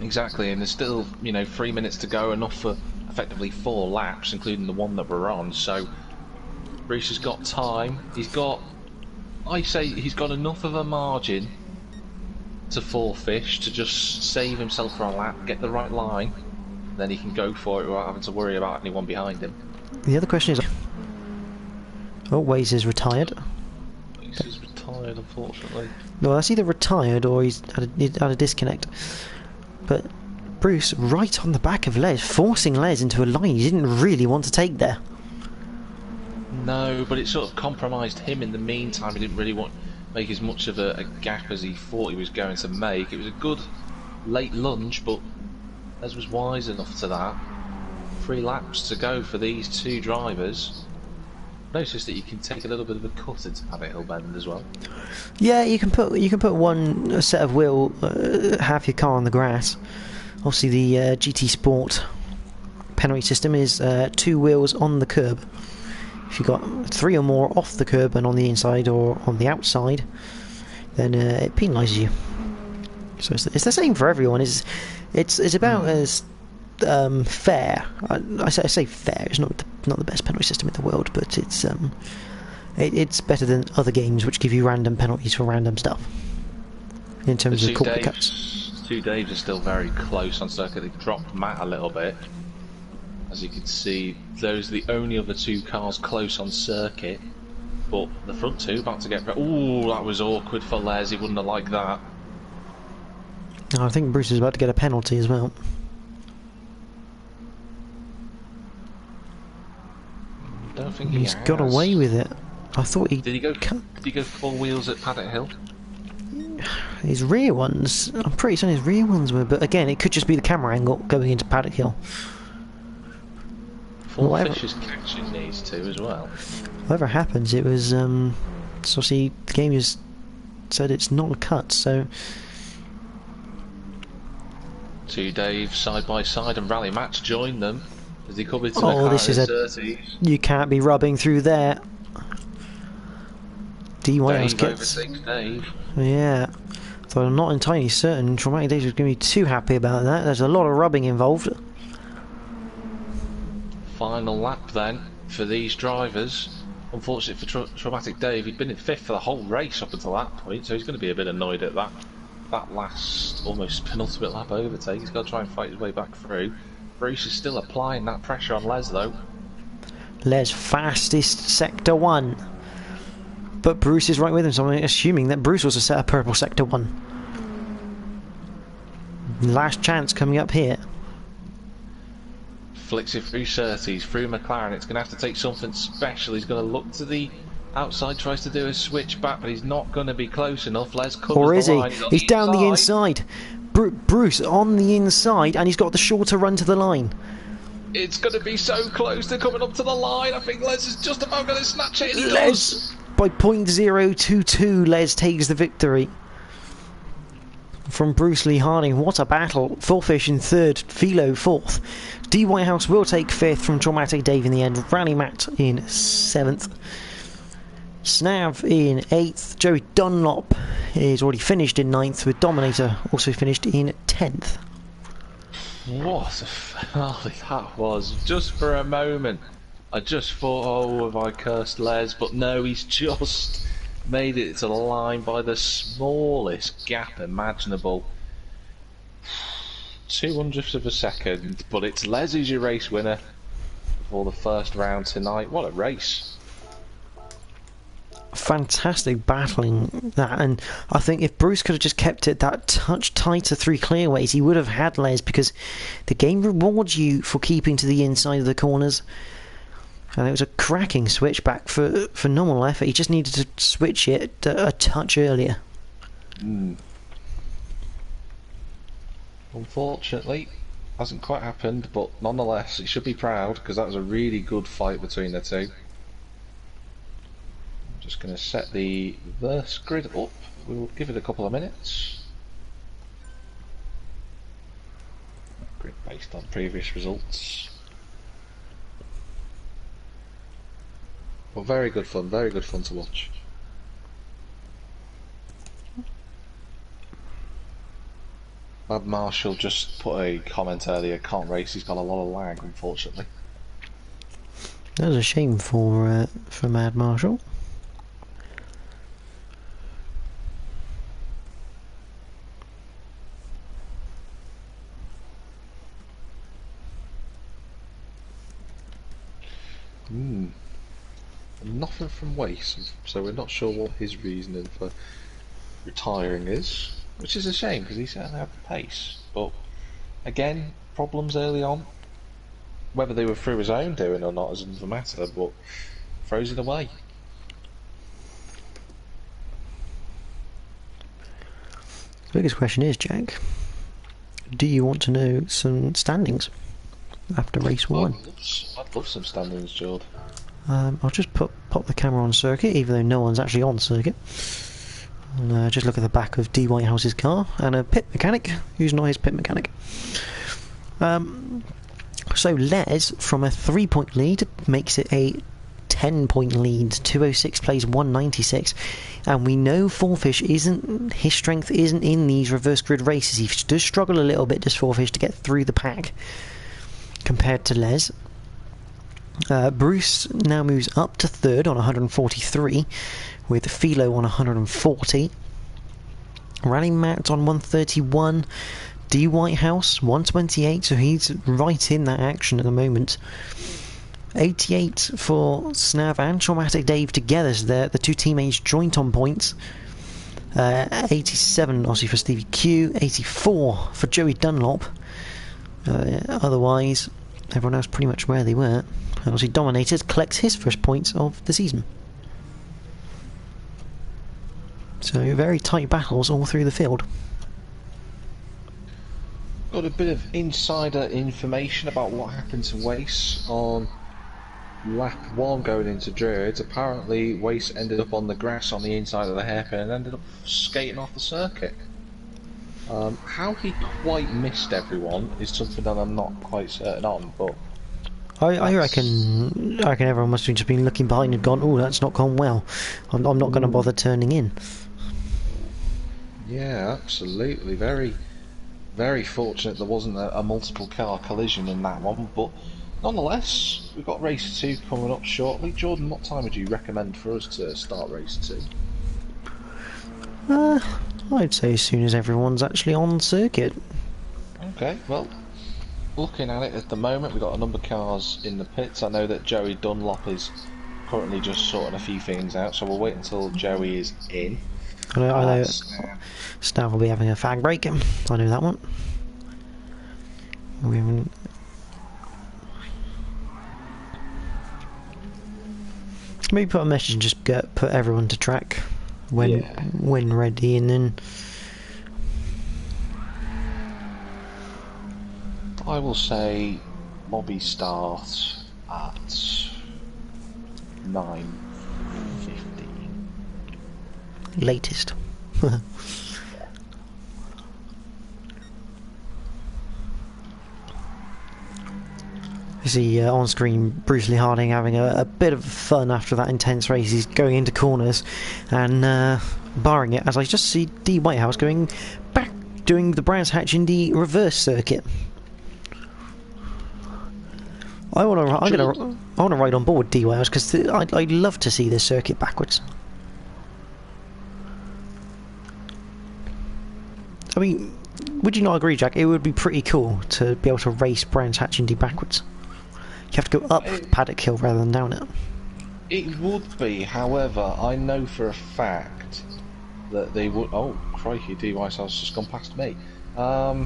Exactly, and there's still, 3 minutes to go, enough for effectively 4 laps, including the one that we're on, so Bruce has got time. He's got enough of a margin to Fourfish to just save himself for a lap, get the right line, then he can go for it without having to worry about anyone behind him. The other question is... Oh, Waze is retired. Waze is retired, unfortunately. Well, that's either retired or he's had a disconnect. But Bruce, right on the back of Les, forcing Les into a line he didn't really want to take there. No, but it sort of compromised him in the meantime. He didn't really want to make as much of a gap as he thought he was going to make. It was a good late lunge, but Les was wise enough to that. 3 laps to go for these two drivers. Notice that you can take a little bit of a cut into Paddock Hill Bend as well. Yeah, you can put one set of wheel, half your car on the grass. Obviously, the GT Sport penalty system is 2 wheels on the curb. If you've got 3 or more off the curb and on the inside or on the outside, then it penalises you. So it's the same for everyone. It's about as fair. I say fair. It's not the best penalty system in the world, but it's better than other games which give you random penalties for random stuff. In terms of corporate cuts, 2 Daves are still very close on circuit. They've dropped Matt a little bit. As you can see, those are the only other 2 cars close on circuit. But the front 2 about to get... Ooh, that was awkward for Les. He wouldn't have liked that. I think Bruce is about to get a penalty as well. Don't think He's got away with it. I thought he... Did he go 4 wheels at Paddock Hill? His rear ones... I'm pretty certain his rear ones were... But again, it could just be the camera angle going into Paddock Hill. Fourfish is catching these 2 as well. Whatever happens, it was... so see, the game has said it's not a cut, so... 2 Daves side by side, and Rally Matt joined them as they come into the car. This is you can't be rubbing through there. D. Whitehouse Dave overtakes Dave. Yeah. So I'm not entirely certain Traumatic Dave is going to be too happy about that. There's a lot of rubbing involved. Final lap then for these drivers. Unfortunately for Traumatic Dave, he'd been in 5th for the whole race up until that point, so he's going to be a bit annoyed at that last, almost penultimate lap overtake. He's got to try and fight his way back through. Bruce is still applying that pressure on Les though. Les fastest Sector 1. But Bruce is right with him, so I'm assuming that Bruce also set a purple Sector 1. Last chance coming up here. Flicks it through Surtees, through McLaren. It's going to have to take something special. He's going to look to the outside, tries to do a switch back, but he's not going to be close enough. Les covers or is the he? line. He's down the inside. Bruce on the inside, and he's got the shorter run to the line. It's going to be so close to coming up to the line. I think Les is just about going to snatch it. Les, by .022, Les takes the victory. From Bruce Lee Harding, what a battle. Fullfish in 3rd, Philo 4th. D. Whitehouse will take 5th from Traumatic Dave in the end. Rally Matt in 7th. Snav in 8th. Joey Dunlop is already finished in 9th, with Dominator also finished in 10th. What a finale that was. Just for a moment, I just thought, oh, have I cursed Les? But no, he's just made it to the line by the smallest gap imaginable. 200th of a second, but it's Les who's your race winner for the first round tonight. What a race. Fantastic battling that, and I think if Bruce could have just kept it that touch tighter through clearways, he would have had Les, because the game rewards you for keeping to the inside of the corners. And it was a cracking switchback for normal effort. He just needed to switch it a touch earlier. Unfortunately, hasn't quite happened, but nonetheless, he should be proud, because that was a really good fight between the two. I'm just going to set the reverse grid up. We'll give it a couple of minutes. Grid based on previous results. Well, very good fun to watch. Mad Marshall just put a comment earlier, can't race, he's got a lot of lag, unfortunately. That was a shame for Mad Marshall. Nothing from Wace, so we're not sure what his reasoning for retiring is, which is a shame because he certainly had the pace. But again, problems early on. Whether they were through his own doing or not is another matter, but throws it away. The biggest question is, Jack, do you want to know some standings after race 1? I'd love some standings, Jord. I'll just pop the camera on circuit, even though no one's actually on circuit. And just look at the back of D. Whitehouse's car, and a pit mechanic who's not his pit mechanic. So Les, from a 3-point lead, makes it a 10-point lead. 206 plays 196, and we know Fullfish his strength isn't in these reverse grid races. He does struggle a little bit, does Fullfish, to get through the pack compared to Les. Bruce now moves up to 3rd on 143, with Philo on 140. Rally Matt on 131. D. Whitehouse 128, so he's right in that action at the moment. 88 for Snav and Traumatic Dave together, so they're the two teammates joint on points. 87 obviously for Stevie Q, 84 for Joey Dunlop. Otherwise, everyone else pretty much where they were. Obviously, Dominated collects his first points of the season. So very tight battles all through the field. Got a bit of insider information about what happened to Wace on lap 1 going into Druids. Apparently Wace ended up on the grass on the inside of the hairpin and ended up skating off the circuit. How he quite missed everyone is something that I'm not quite certain on, but I reckon everyone must have just been looking behind and gone, oh, that's not gone well. I'm not going to bother turning in. Yeah, absolutely. Very, very fortunate there wasn't a multiple car collision in that one, but nonetheless, we've got race 2 coming up shortly. Jordan, what time would you recommend for us to start race 2? I'd say as soon as everyone's actually on circuit. Okay, well, looking at it at the moment, we've got a number of cars in the pits. I know that Joey Dunlop is currently just sorting a few things out, so we'll wait until Joey is in. I know Stav will be having a fag break. I know that one. We haven't. Maybe put a message and just put everyone to track when ready, and then I will say lobby starts at 9:15. latest. You see on screen Bruce Lee Harding having a bit of fun after that intense race. He's going into corners and barring it, as I just see D Whitehouse going back, doing the Brands Hatch Indy reverse circuit. I want to ride on board D Whitehouse because I'd love to see this circuit backwards. I mean, would you not agree, Jack? It would be pretty cool to be able to race Brands Hatch Indy backwards. You have to go up Paddock Hill rather than down it. It would be, however, I know for a fact that they would. Oh, crikey, D Whitehouse just gone past me. I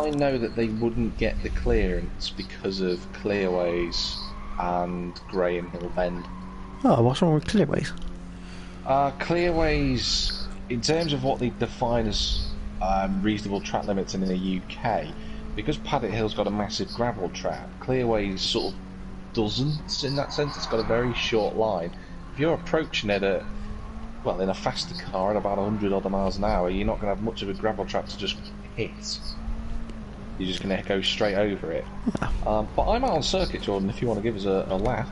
know that they wouldn't get the clearance because of Clearways and Graham Hill Bend. Oh, what's wrong with Clearways? Clearways, in terms of what they define as reasonable track limits in the UK, because Paddock Hill's got a massive gravel track, Clearways sort of doesn't in that sense. It's got a very short line. If you're approaching it at, well, in a faster car at about 100 odd miles an hour, you're not going to have much of a gravel track to just hit. You're just going to go straight over it. But I'm out on circuit, Jordan, if you want to give us a lap.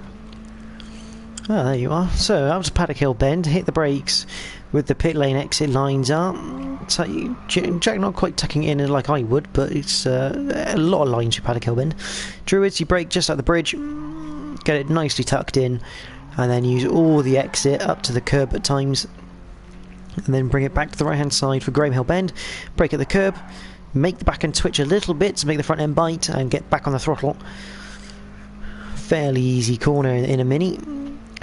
Oh, there you are. So, that was Paddock Hill Bend. Hit the brakes with the pit lane exit lines up. So, Jack not quite tucking it in like I would, but it's a lot of lines with Paddock Hill Bend. Druids, you brake just at the bridge, get it nicely tucked in, and then use all the exit up to the curb at times, and then bring it back to the right hand side for Graham Hill Bend. Brake at the curb, make the back end twitch a little bit to make the front end bite, and get back on the throttle. Fairly easy corner in a Mini.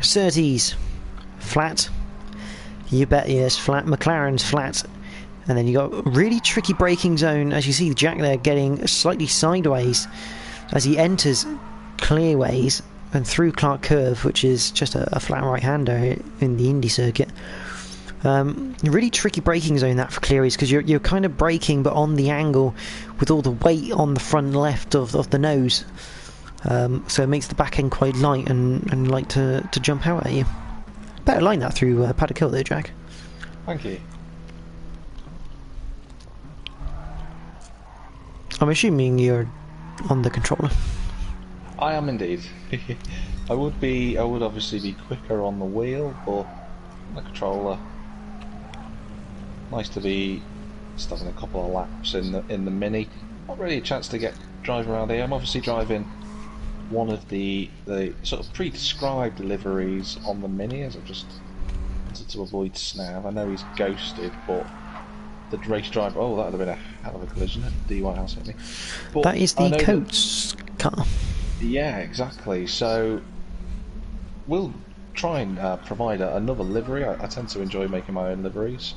Surtees, flat. You bet, yes, flat. McLaren's flat. And then you got a really tricky braking zone, as you see Jack there getting slightly sideways as he enters Clearways and through Clark Curve, which is just a flat right-hander in the Indy circuit. Really tricky braking zone that for Clearways, because you're kind of braking but on the angle with all the weight on the front left of the nose. So it makes the back end quite light and like to jump out at you. Better line that through Paddock Hill there, Jack. Thank you. I'm assuming you're on the controller. I am indeed. I would obviously be quicker on the wheel, but on the controller. Nice to be just having a couple of laps in the Mini. Not really a chance to get driving around here. I'm obviously driving one of the sort of pre-described liveries on the Mini, as I've just wanted to avoid Snav. I know he's ghosted, but the race driver, oh, that would have been a hell of a collision. D Whitehouse hit me. But that is the Coates car. Yeah, exactly. So we'll try and provide another livery. I tend to enjoy making my own liveries.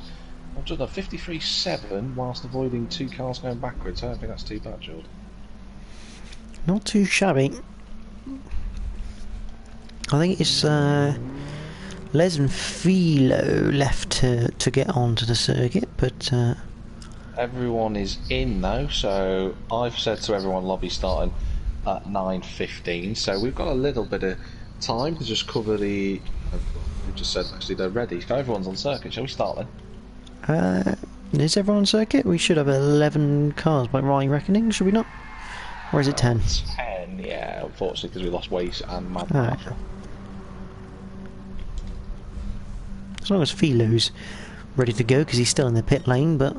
I've done a 53.7 whilst avoiding 2 cars going backwards. I don't think that's too bad, Jordan. Not too shabby. I think it's Les and Philo left to get onto the circuit, but everyone is in though, so I've said to everyone lobby starting at 9:15, so we've got a little bit of time to just cover the. We've just said actually they're ready, so everyone's on circuit. Shall we start then? Is everyone on circuit? We should have 11 cars by my reckoning, should we not? Or is it 10? 10, yeah, unfortunately, because we lost Wace and Mad Right. Marshall. As long as Philo's ready to go because he's still in the pit lane. But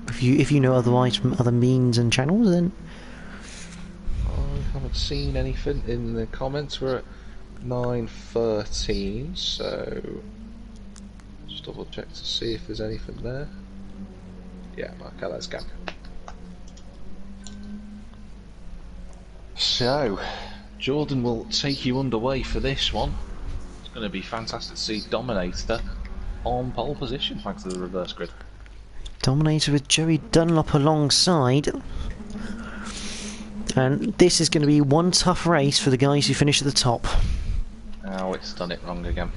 if you know otherwise from other means and channels, then I haven't seen anything in the comments. We're at 9:13, so just double check to see if there's anything there. Yeah, okay, let's go. So, Jordan will take you underway for this one. It's going to be fantastic to see Dominator on pole position thanks to the reverse grid. Dominator with Joey Dunlop alongside. And this is going to be one tough race for the guys who finish at the top. Oh, it's done it wrong again.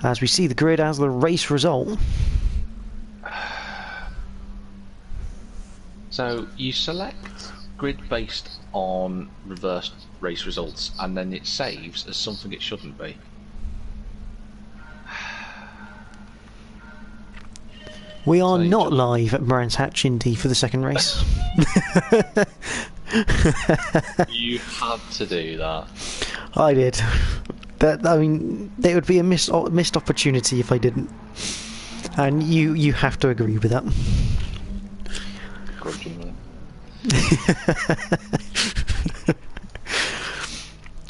As we see the grid as the race result. So, you select grid based on reverse race results and then it saves as something it shouldn't be. We are not live at Brands Hatch Indy for the second race. You had to do that. I did. I mean, it would be a missed opportunity if I didn't. And you have to agree with that. Grudgingly.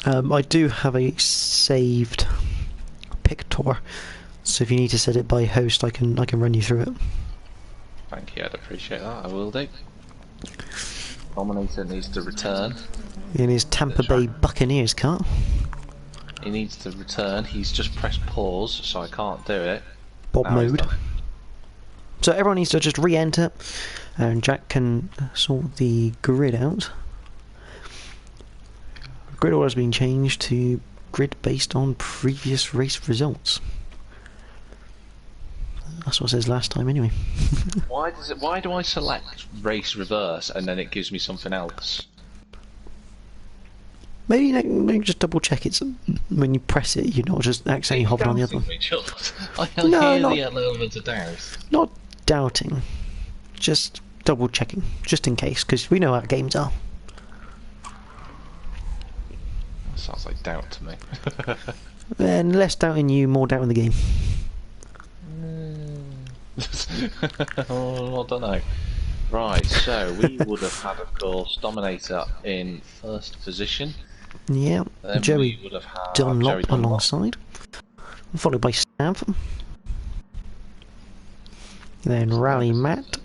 I do have a saved picture, so if you need to set it by host, I can run you through it. Thank you, I'd appreciate that. I will do. Dominator needs to return. In his Tampa Bay Buccaneers car. He needs to return. He's just pressed pause, so I can't do it. Bob mode. So everyone needs to just re-enter, and Jack can sort the grid out. Grid order has been changed to grid based on previous race results. That's what it says last time, anyway. Why do I select race reverse and then it gives me something else? Maybe just double check it when you press it. You're not just accidentally hopping on the other one. I hear the element of doubt. Not doubting, just double checking, just in case, because we know how games are. That sounds like doubt to me. And less doubting you, more doubting the game. Oh, I don't know. Right, so we would have had, of course, Dominator in first position. Yeah, Then Joey would have had Dunlop alongside, followed by Snav. Then Rally Matt.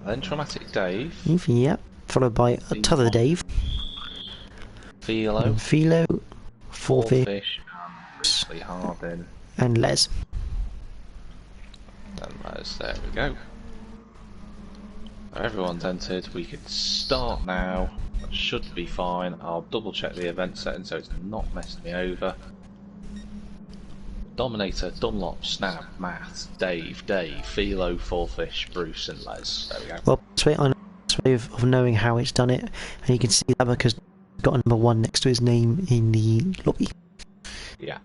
Then Traumatic Dave. Yep, followed by T'other Dave. Philo. Philo, Fourfish, and Hardin. and Les. And there we go. Everyone's entered. We can start now. That should be fine. I'll double check the event setting so it's not messed me over. Dominator, Dunlop, Snap, Matt, Dave, Philo, Fourfish, Bruce and Les. There we go. Well, I know this way of knowing how it's done it, and you can see that because it's got a number 1 next to his name in the lobby. Yeah.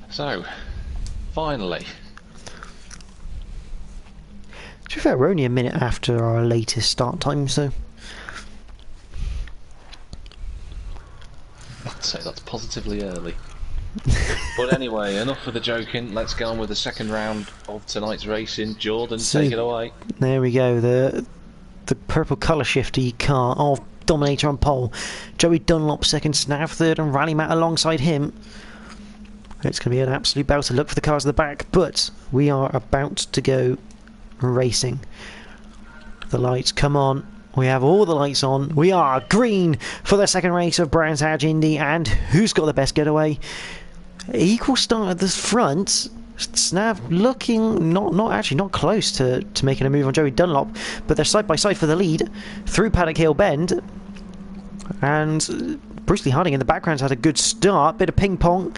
So, finally. To be fair, we're only a minute after our latest start time, so... I'd say that's positively early. But anyway, enough of the joking. Let's get on with the second round of tonight's racing. Jordan, take it away. There we go. The purple colour shifty car of Dominator on pole. Joey Dunlop second, Snav third, and Rally Matt alongside him. It's going to be an absolute battle to look for the cars at the back, but we are about to go racing. The lights come on. We have all the lights on. We are green for the second race of Brands Hatch Indy, and who's got the best getaway? Equal start at the front. Snav looking not close to making a move on Joey Dunlop, but they're side by side for the lead through Paddock Hill Bend. And Bruce Lee Harding in the background's had a good start, bit of ping pong.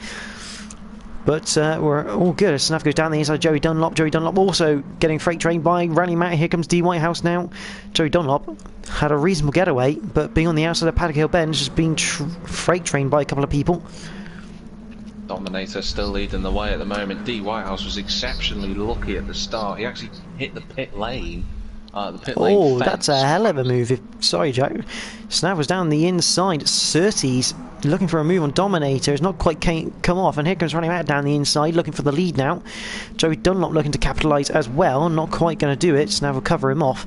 But we're all good as Snav goes down the inside. Joey Dunlop also getting freight trained by Rally Matt. Here comes D Whitehouse now. Joey Dunlop had a reasonable getaway, but being on the outside of Paddock Hill Bend, just being freight trained by a couple of people. Dominator still leading the way at the moment. D Whitehouse was exceptionally lucky at the start. He actually hit the pit lane The pit lane Oh, fence. that's a hell of a move. Sorry, Jack. Snav was down the inside. Surtees looking for a move on Dominator. It's not quite come off. And here comes Rally Matt down the inside, looking for the lead now. Joey Dunlop looking to capitalise as well. Not quite going to do it. Snav will cover him off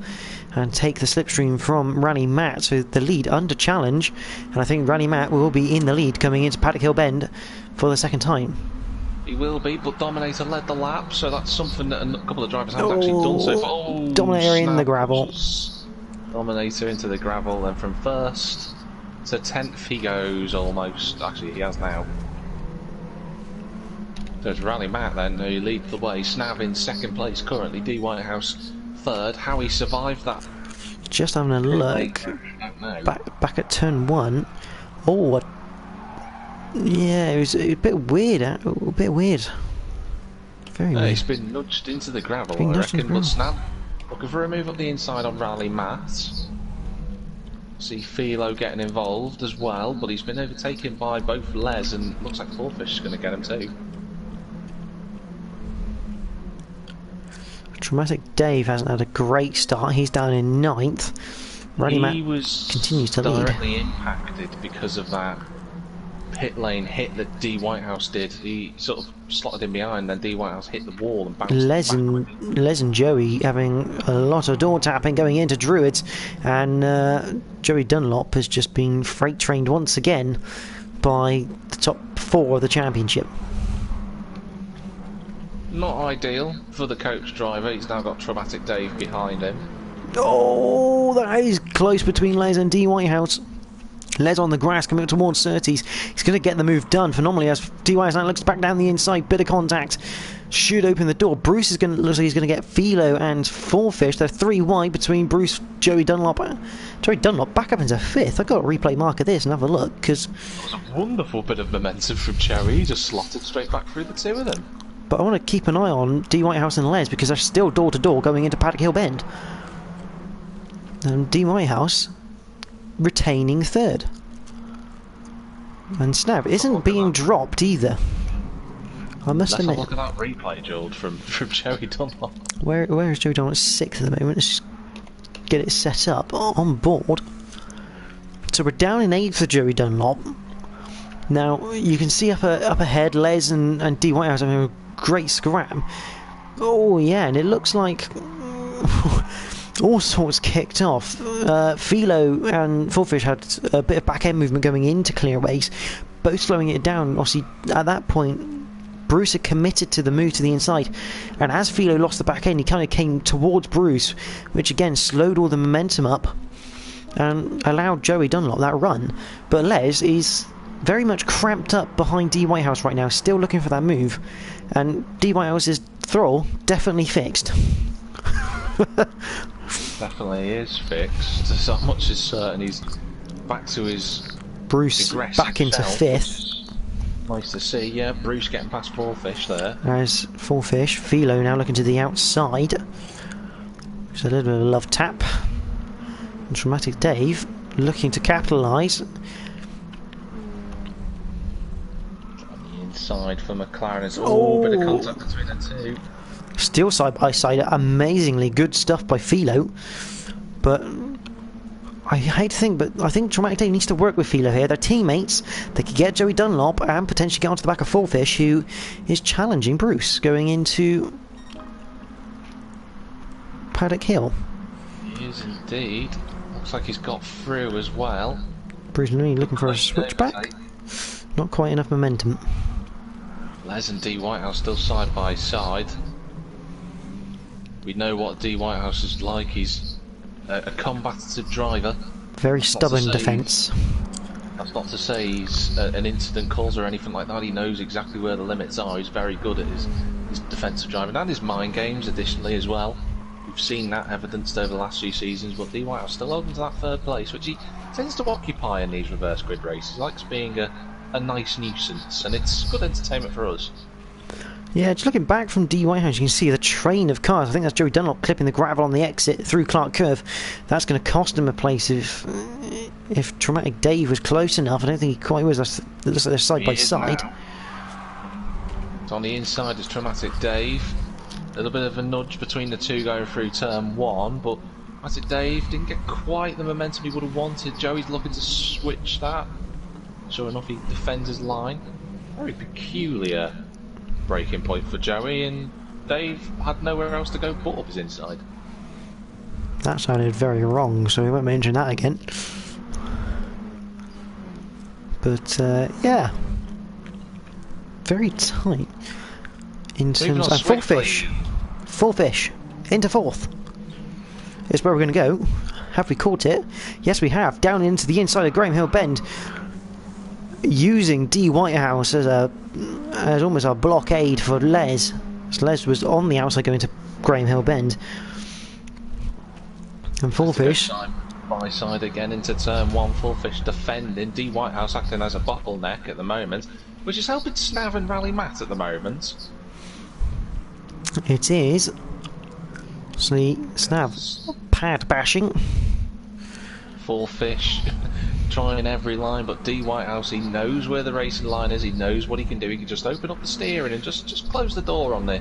and take the slipstream from Rally Matt. So the lead under challenge. And I think Rally Matt will be in the lead coming into Paddock Hill Bend for the second time. He will be, but Dominator led the lap, so that's something that a couple of drivers haven't actually done so far. Oh, Dominator in the gravel. Dominator into the gravel, then from first to 10th he goes almost. Actually, he has now. There's Rally Matt then, who leads the way. Snav in second place currently, D Whitehouse third. How he survived that. Just having a look. Back at turn 1. Oh, yeah, it was a bit weird. A bit weird. Very weird. He's been nudged into the gravel, I reckon. But Snav looking for a move up the inside on Rally Matt. See Philo getting involved as well, but he's been overtaken by both Les, and looks like Fourfish is going to get him too. Dramatic Dave hasn't had a great start. He's down in 9th. Rally Matt continues to lead. Directly impacted because of that pit lane hit that D Whitehouse did. He sort of slotted in behind, then D Whitehouse hit the wall and bounced Les and Joey having a lot of door tapping going into Druids, and Joey Dunlop has just been freight trained once again by the top 4 of the championship. Not ideal for the coach driver. He's now got Traumatic Dave behind him. Oh, that is close between Les and D Whitehouse. Les on the grass coming up towards Surtees. He's going to get the move done phenomenally as D Whitehouse looks back down the inside. Bit of contact. Should open the door. Bruce is going to look like he's going to get Philo and Fourfish. They're 3 wide between Bruce, Joey Dunlop. Joey Dunlop back up into 5th. I've got to replay mark of this and have a look because it was a wonderful bit of momentum from Joey. He just slotted straight back through the 2 of them. But I want to keep an eye on D Whitehouse and Les because they're still door to door going into Paddock Hill Bend. And D Whitehouse retaining 3rd. And Snav isn't being dropped either. I must admit. Let's have a look at that replay, George, from Joey Dunlop. Where is Joey Dunlop? 6th at the moment. Let's just get it set up on board. So we're down in 8th for Joey Dunlop. Now you can see up ahead, Les and D Whitehouse having a great scram. Oh yeah, and it looks like all sorts kicked off. Philo and Fourfish had a bit of back end movement going into clearaways, both slowing it down. Obviously, at that point, Bruce had committed to the move to the inside, and as Philo lost the back end, he kind of came towards Bruce, which again slowed all the momentum up and allowed Joey Dunlop that run. But Les is very much cramped up behind D Whitehouse right now, still looking for that move, and D Whitehouse's throttle definitely fixed. Definitely is fixed. So much is certain. He's back to his Bruce back into self. 5th. Nice to see. Yeah, Bruce getting past Fourfish there. There's Fourfish. Philo now looking to the outside. Just a little bit of a love tap. And Dramatic Dave looking to capitalise. On the inside for McLaren. It's all bit of contact between the 2. Still side by side, amazingly good stuff by Philo, but I hate to think, but I think Dramatic Dave needs to work with Philo here. They're teammates. They could get Joey Dunlop and potentially get onto the back of Fourfish, who is challenging Bruce going into Paddock Hill. He is indeed. Looks like he's got through as well. Bruce looking for a switchback. Not quite enough momentum. Les and D Whitehouse still side by side. We know what D Whitehouse is like. He's a combative driver. Very stubborn defence. That's not to say he's an incident causer or anything like that. He knows exactly where the limits are. He's very good at his defensive driving and his mind games additionally as well. We've seen that evidenced over the last few seasons, but D Whitehouse still holding to that 3rd place, which he tends to occupy in these reverse grid races. He likes being a nice nuisance, and it's good entertainment for us. Yeah, just looking back from D Whitehouse, you can see the train of cars. I think that's Joey Dunlop clipping the gravel on the exit through Clark Curve. That's going to cost him a place if Dramatic Dave was close enough. I don't think he quite was. It looks like they're side by side. It's on the inside is Dramatic Dave. A little bit of a nudge between the 2 going through turn 1, but That's it, Dave. Didn't get quite the momentum he would have wanted. Joey's looking to switch that. Sure enough, he defends his line. Very peculiar breaking point for Joey, and Dave had nowhere else to go but up his inside. That sounded very wrong, so we won't mention that again. But yeah, very tight in terms of full fish into fourth is where we're going to go. Have we caught it? Yes, we have. Down into the inside of Graham Hill Bend, using D Whitehouse as almost a blockade for Les. So Les was on the outside going to Graham Hill Bend, and full fish. By side again into turn one, full fish defending. D Whitehouse acting as a bottleneck at the moment, which is helping Snav and Rally Matt at the moment. It is. See, Snav pad bashing. Full fish trying every line, but D Whitehouse, he knows where the racing line is, he knows what he can do. He can just open up the steering and just close the door on the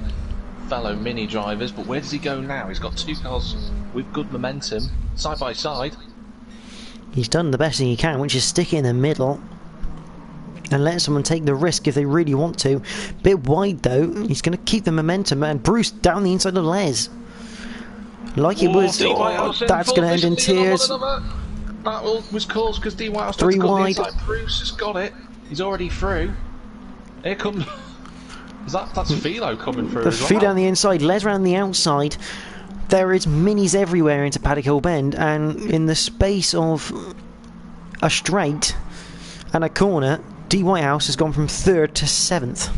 fellow mini drivers. But where does he go now? He's got two cars with good momentum side by side. He's done the best thing he can, which is stick it in the middle and let someone take the risk if they really want to. Bit wide though. He's going to keep the momentum, and Bruce down the inside of Les. Like it was. That's going to end in tears. That was caused because D Whitehouse three wide. Bruce has got it. He's already through. Here comes. That's Philo coming through. The as well. feed down the inside, Les around the outside. There is minis everywhere into Paddock Hill Bend, and in the space of a straight and a corner, D Whitehouse has gone from 3rd to 7th.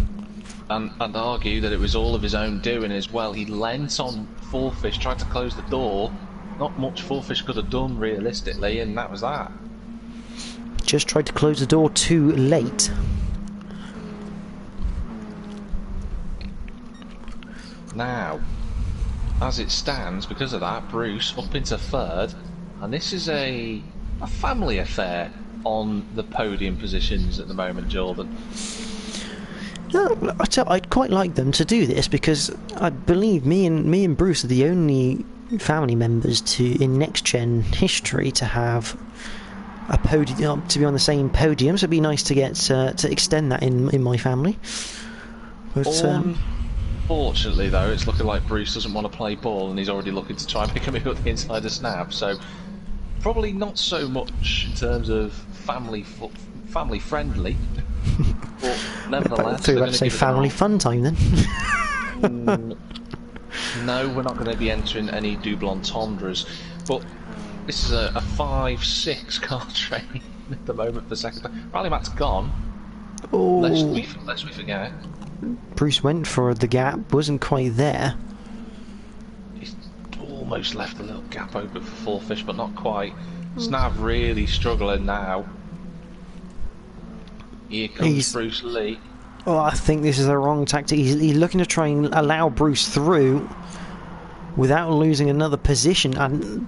And argue that it was all of his own doing as well. He leant on Full Fish, tried to close the door. Not much Full Fish could have done realistically, and that was that. Just tried to close the door too late. Now, as it stands, because of that, Bruce up into 3rd, and this is a family affair on the podium positions at the moment, Jordan. No, I'd quite like them to do this, because I believe me and Bruce are the only family members in NXTGEN history to have a podium, to be on the same podium. So it'd be nice to get to extend that in my family. But unfortunately, though, it's looking like Bruce doesn't want to play ball, and he's already looking to try and pick a move up the inside of Snap. So probably not so much in terms of family friendly. But nevertheless, I thought you were about to say family fun time then. No, we're not going to be entering any double entendres, but this is a 5-6 car train at the moment for second time. Rally Matt's gone. Oh. Lest we forget. Bruce went for the gap, wasn't quite there. He's almost left a little gap open for Full Fish, but not quite. Snav really struggling now. Here comes Bruce Lee. Oh, I think this is the wrong tactic. He's looking to try and allow Bruce through without losing another position, and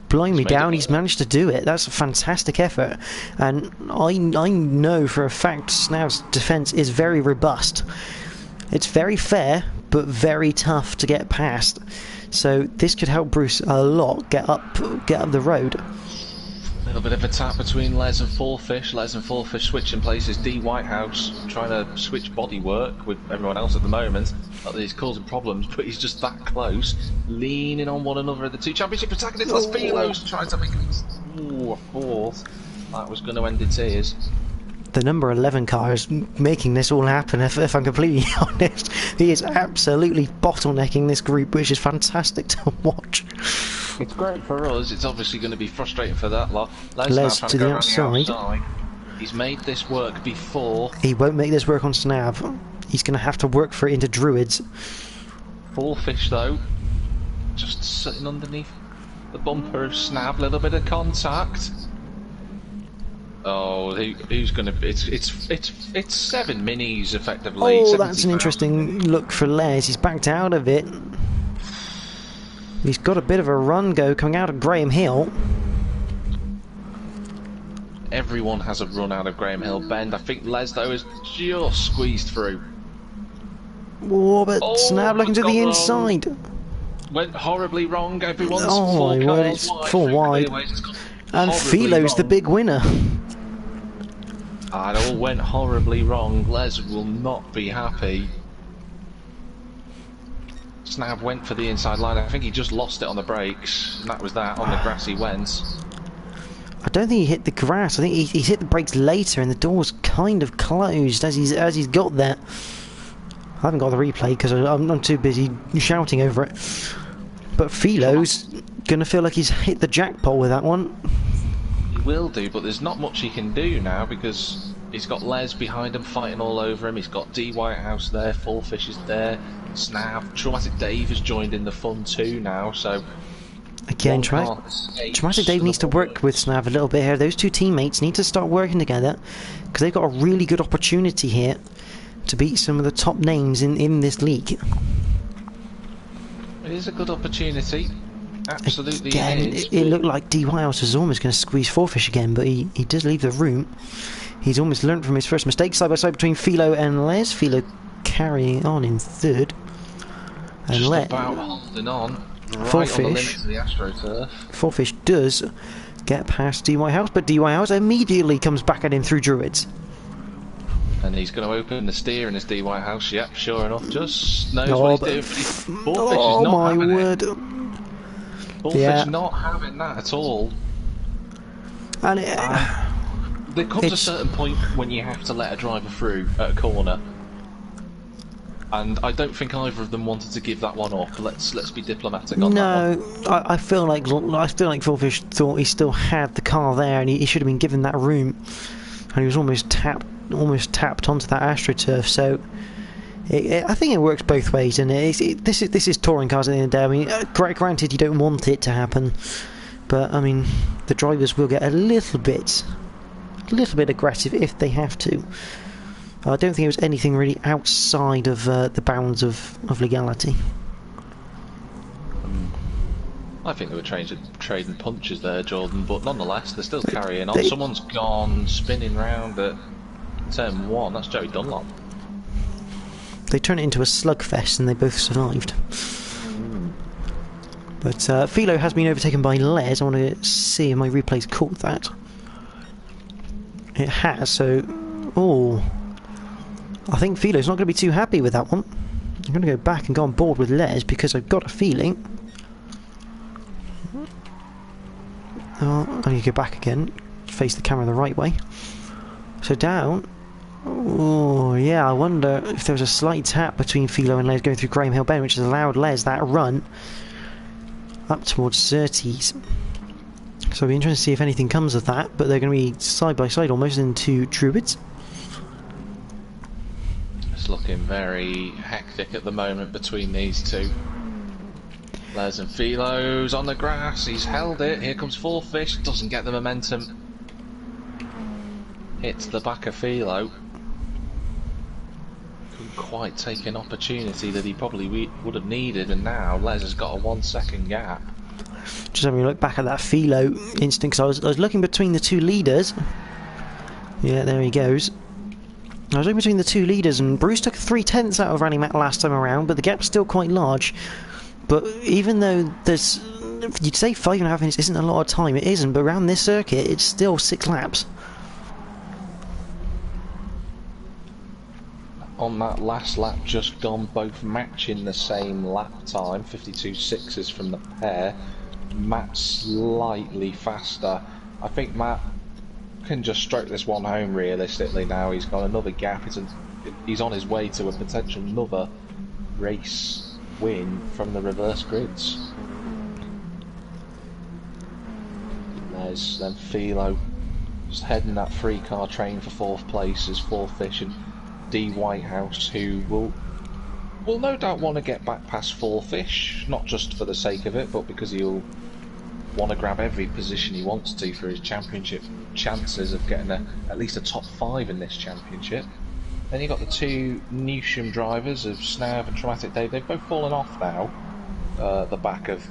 blowing me down, he's managed to do it. That's a fantastic effort, and I know for a fact Snav's defence is very robust. It's very fair, but very tough to get past. So this could help Bruce a lot get up the road. A little bit of a tap between Les and Full Fish. Les and Full Fish switching places. D Whitehouse trying to switch bodywork with everyone else at the moment. Not that he's causing problems, but he's just that close. Leaning on one another. The two championship protagonists. Les Philos trying to make a fourth. That was going to end in tears. The number 11 car is making this all happen, if I'm completely honest. He is absolutely bottlenecking this group, which is fantastic to watch. It's great for us, it's obviously going to be frustrating for that lot. Les to the outside. He's made this work before. He won't make this work on Snav. He's going to have to work for it into Druids. Full Fish though, just sitting underneath the bumper of Snav, little bit of contact. Oh, who's going to? It's 7 minis effectively. Oh, that's an interesting look for Les. He's backed out of it. He's got a bit of a run go coming out of Graham Hill. Everyone has a run out of Graham Hill Bend. I think Les though has just squeezed through. Oh, but Snav looking to the inside. went horribly wrong. Everyone's Oh my word, it's full wide. And Philo's the big winner. It all went horribly wrong. Les will not be happy. Snav went for the inside line. I think he just lost it on the brakes. And that was that. On the grass he went. I don't think he hit the grass. I think he hit the brakes later, and the door's kind of closed as he's got there. I haven't got the replay because I'm too busy shouting over it. But Philo's gonna feel like he's hit the jackpot with that one. He will do, but there's not much he can do now because he's got Les behind him fighting all over him. He's got D Whitehouse there, Fullfish is there, Snav, Traumatic Dave has joined in the fun too now. So again, Traumatic Dave needs to work with Snav a little bit here. Those two teammates need to start working together because they've got a really good opportunity here to beat some of the top names in this league. It is a good opportunity. Absolutely. Again, it looked like D Whitehouse was almost going to squeeze Fullfish again, but he does leave the room. He's almost learnt from his first mistake. Side by side between Philo and Les. Philo carrying on in third. And just about holding on. Right Fullfish, on the limit to the AstroTurf. Fullfish does get past D Whitehouse, but D Whitehouse immediately comes back at him through Druids. And he's going to open the steer in his D Whitehouse. Yep, sure enough. Just knows what he's doing. Fullfish is not having it. Fullfish not having that at all. And there comes a certain point when you have to let a driver through at a corner. And I don't think either of them wanted to give that one up. Let's be diplomatic on that one. No, I feel like Fullfish thought he still had the car there, and he should have been given that room. And he was almost tapped onto that AstroTurf. So I think it works both ways. And this is touring cars at the end of the day. I mean, granted, you don't want it to happen, but I mean, the drivers will get a little bit aggressive if they have to. I don't think it was anything really outside of the bounds of legality. I think they were trading punches there, Jordan, but nonetheless, they're still carrying on. Someone's gone spinning round at turn 1. That's Joey Dunlop. They turned it into a slugfest and they both survived. But Philo has been overtaken by Les. I want to see if my replay's caught that. It has, so... Oh... I think Philo's not going to be too happy with that one. I'm going to go back and go on board with Les because I've got a feeling... Oh, I need to go back again. Face the camera the right way. So down... Oh, yeah, I wonder if there was a slight tap between Philo and Les going through Graham Hill Bend, which has allowed Les that run up towards Surtees. So it'll be interesting to see if anything comes of that, but they're going to be side by side almost into Druids. It's looking very hectic at the moment between these two. Les and Philo's on the grass, he's held it, here comes Fullfish, doesn't get the momentum. Hits the back of Philo. Couldn't quite take an opportunity that he probably would have needed, and now Les has got a 1 second gap. Just having a look back at that Philo instant, because I was looking between the two leaders. Yeah, there he goes. I was looking between the two leaders, and Bruce took 3/10 out of Rally Matt last time around, but the gap's still quite large. But even though there's... You'd say 5.5 minutes isn't a lot of time, it isn't, but around this circuit, it's still 6 laps. On that last lap just gone, both matching the same lap time, 52.6s from the pair. Matt slightly faster. I think Matt can just stroke this one home realistically now. He's got another gap. He's on his way to a potential another race win from the reverse grids. There's then Philo just heading that 3-car train for 4th place is Fullfish and D Whitehouse, who will no doubt want to get back past Fullfish, not just for the sake of it, but because he'll want to grab every position he wants to for his championship chances of getting at least a top 5 in this championship. Then you've got the two Newsham drivers of Snav and Traumatic Dave. They've both fallen off now, the back of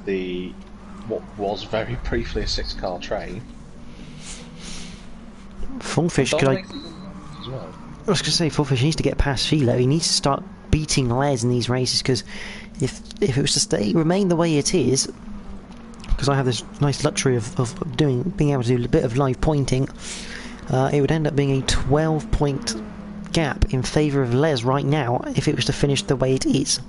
what was very briefly a 6-car train. Fullfish could I was going to say, Fullfish needs to get past Philo. He needs to start beating Les in these races because if it was to remain the way it is, because I have this nice luxury of being able to do a bit of live pointing, it would end up being a 12-point gap in favour of Les right now if it was to finish the way it is.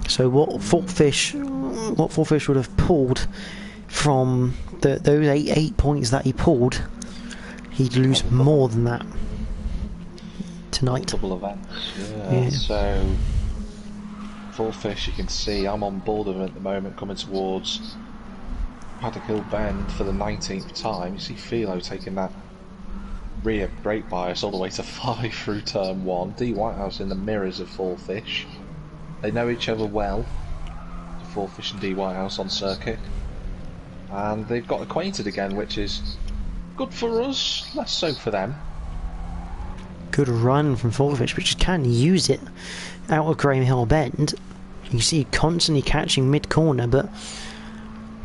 So what Fourth Fish would have pulled from those eight points that he pulled, he'd lose more than that tonight. Multiple events, yeah. So Fourth Fish, you can see I'm on board of him at the moment, coming towards Paddock Hill Bend for the 19th time. You see Philo taking that rear brake bias all the way to 5 through turn 1. D Whitehouse in the mirrors of Fourth Fish. They know each other well, Fourth Fish and D Whitehouse on circuit, and they've got acquainted again, which is good for us, less so for them. Good run from Fourth Fish, which can use it out of Graham Hill Bend. You see constantly catching mid-corner, but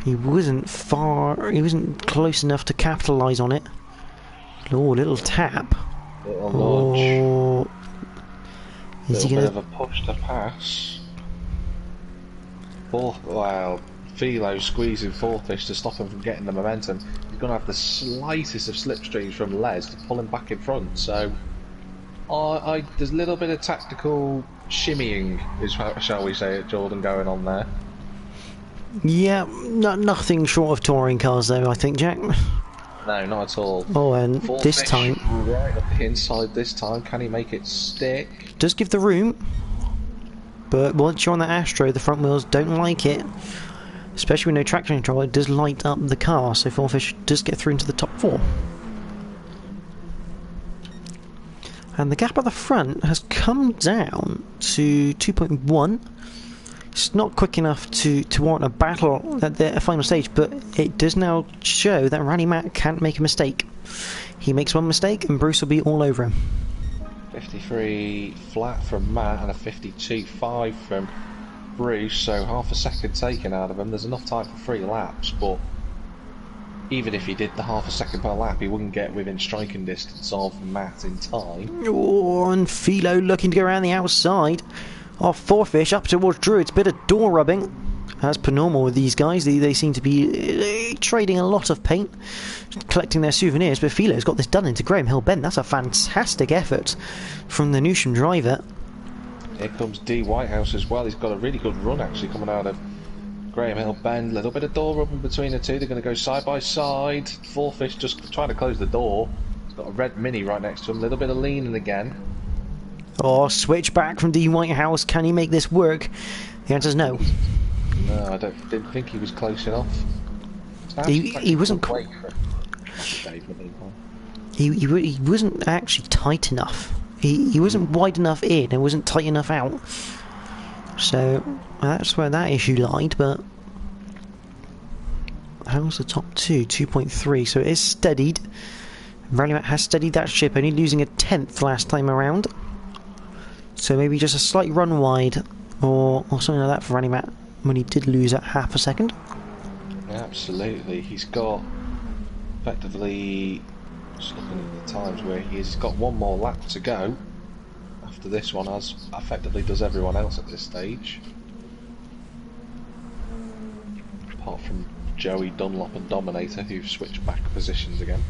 he wasn't close enough to capitalise on it. Oh, little tap. Little nudge. Is he bit of a push to pass. Well, Philo squeezing Fourth Fish to stop him from getting the momentum. He's going to have the slightest of slipstreams from Les to pull him back in front. So, there's a little bit of tactical shimmying, shall we say it, Jordan, going on there. Yeah, nothing short of touring cars, though. I think, Jack. No, not at all. Oh, and Fourth this Fish time, right up the inside this time. Can he make it stick? Does give the room, but once you're on the Astro, the front wheels don't like it. Especially with no traction control, it does light up the car, so Fourth Fish does get through into the top 4. And the gap at the front has come down to 2.1. It's not quick enough to warrant a battle at the final stage, but it does now show that Rally Matt can't make a mistake. He makes one mistake and Bruce will be all over him. 53 flat from Matt and a 52.5 from Bruce, so half a second taken out of him. There's enough time for 3 laps, but even if he did the half a second per lap, he wouldn't get within striking distance of Matt in time. Oh, and Philo looking to go around the outside. Off Fourth Fish up towards Druids, bit of door rubbing. As per normal with these guys, they seem to be trading a lot of paint, collecting their souvenirs, but Philo's got this done into Graham Hill Bend. That's a fantastic effort from the Newsham driver. Here comes D Whitehouse as well. He's got a really good run actually coming out of Graham Hill Bend. A little bit of door rubbing between the two. They're going to go side by side. Fourth Fish just trying to close the door. He's got a red Mini right next to him. A little bit of leaning again. Oh, switch back from D Whitehouse. Can he make this work? The answer is no. No, I didn't think he was close enough. He wasn't. He wasn't actually tight enough. He wasn't wide enough in and wasn't tight enough out. So that's where that issue lied. But how's the top 2? 2.3. So it is steadied. Rally Matt has steadied that ship, only losing a 10th last time around. So maybe just a slight run wide or something like that for Rally Matt when he did lose at half a second. Yeah, absolutely. He's got effectively, just looking at the times where he's got one more lap to go after this one, as effectively does everyone else at this stage. Apart from Joey, Dunlop and Dominator, who've switched back positions again.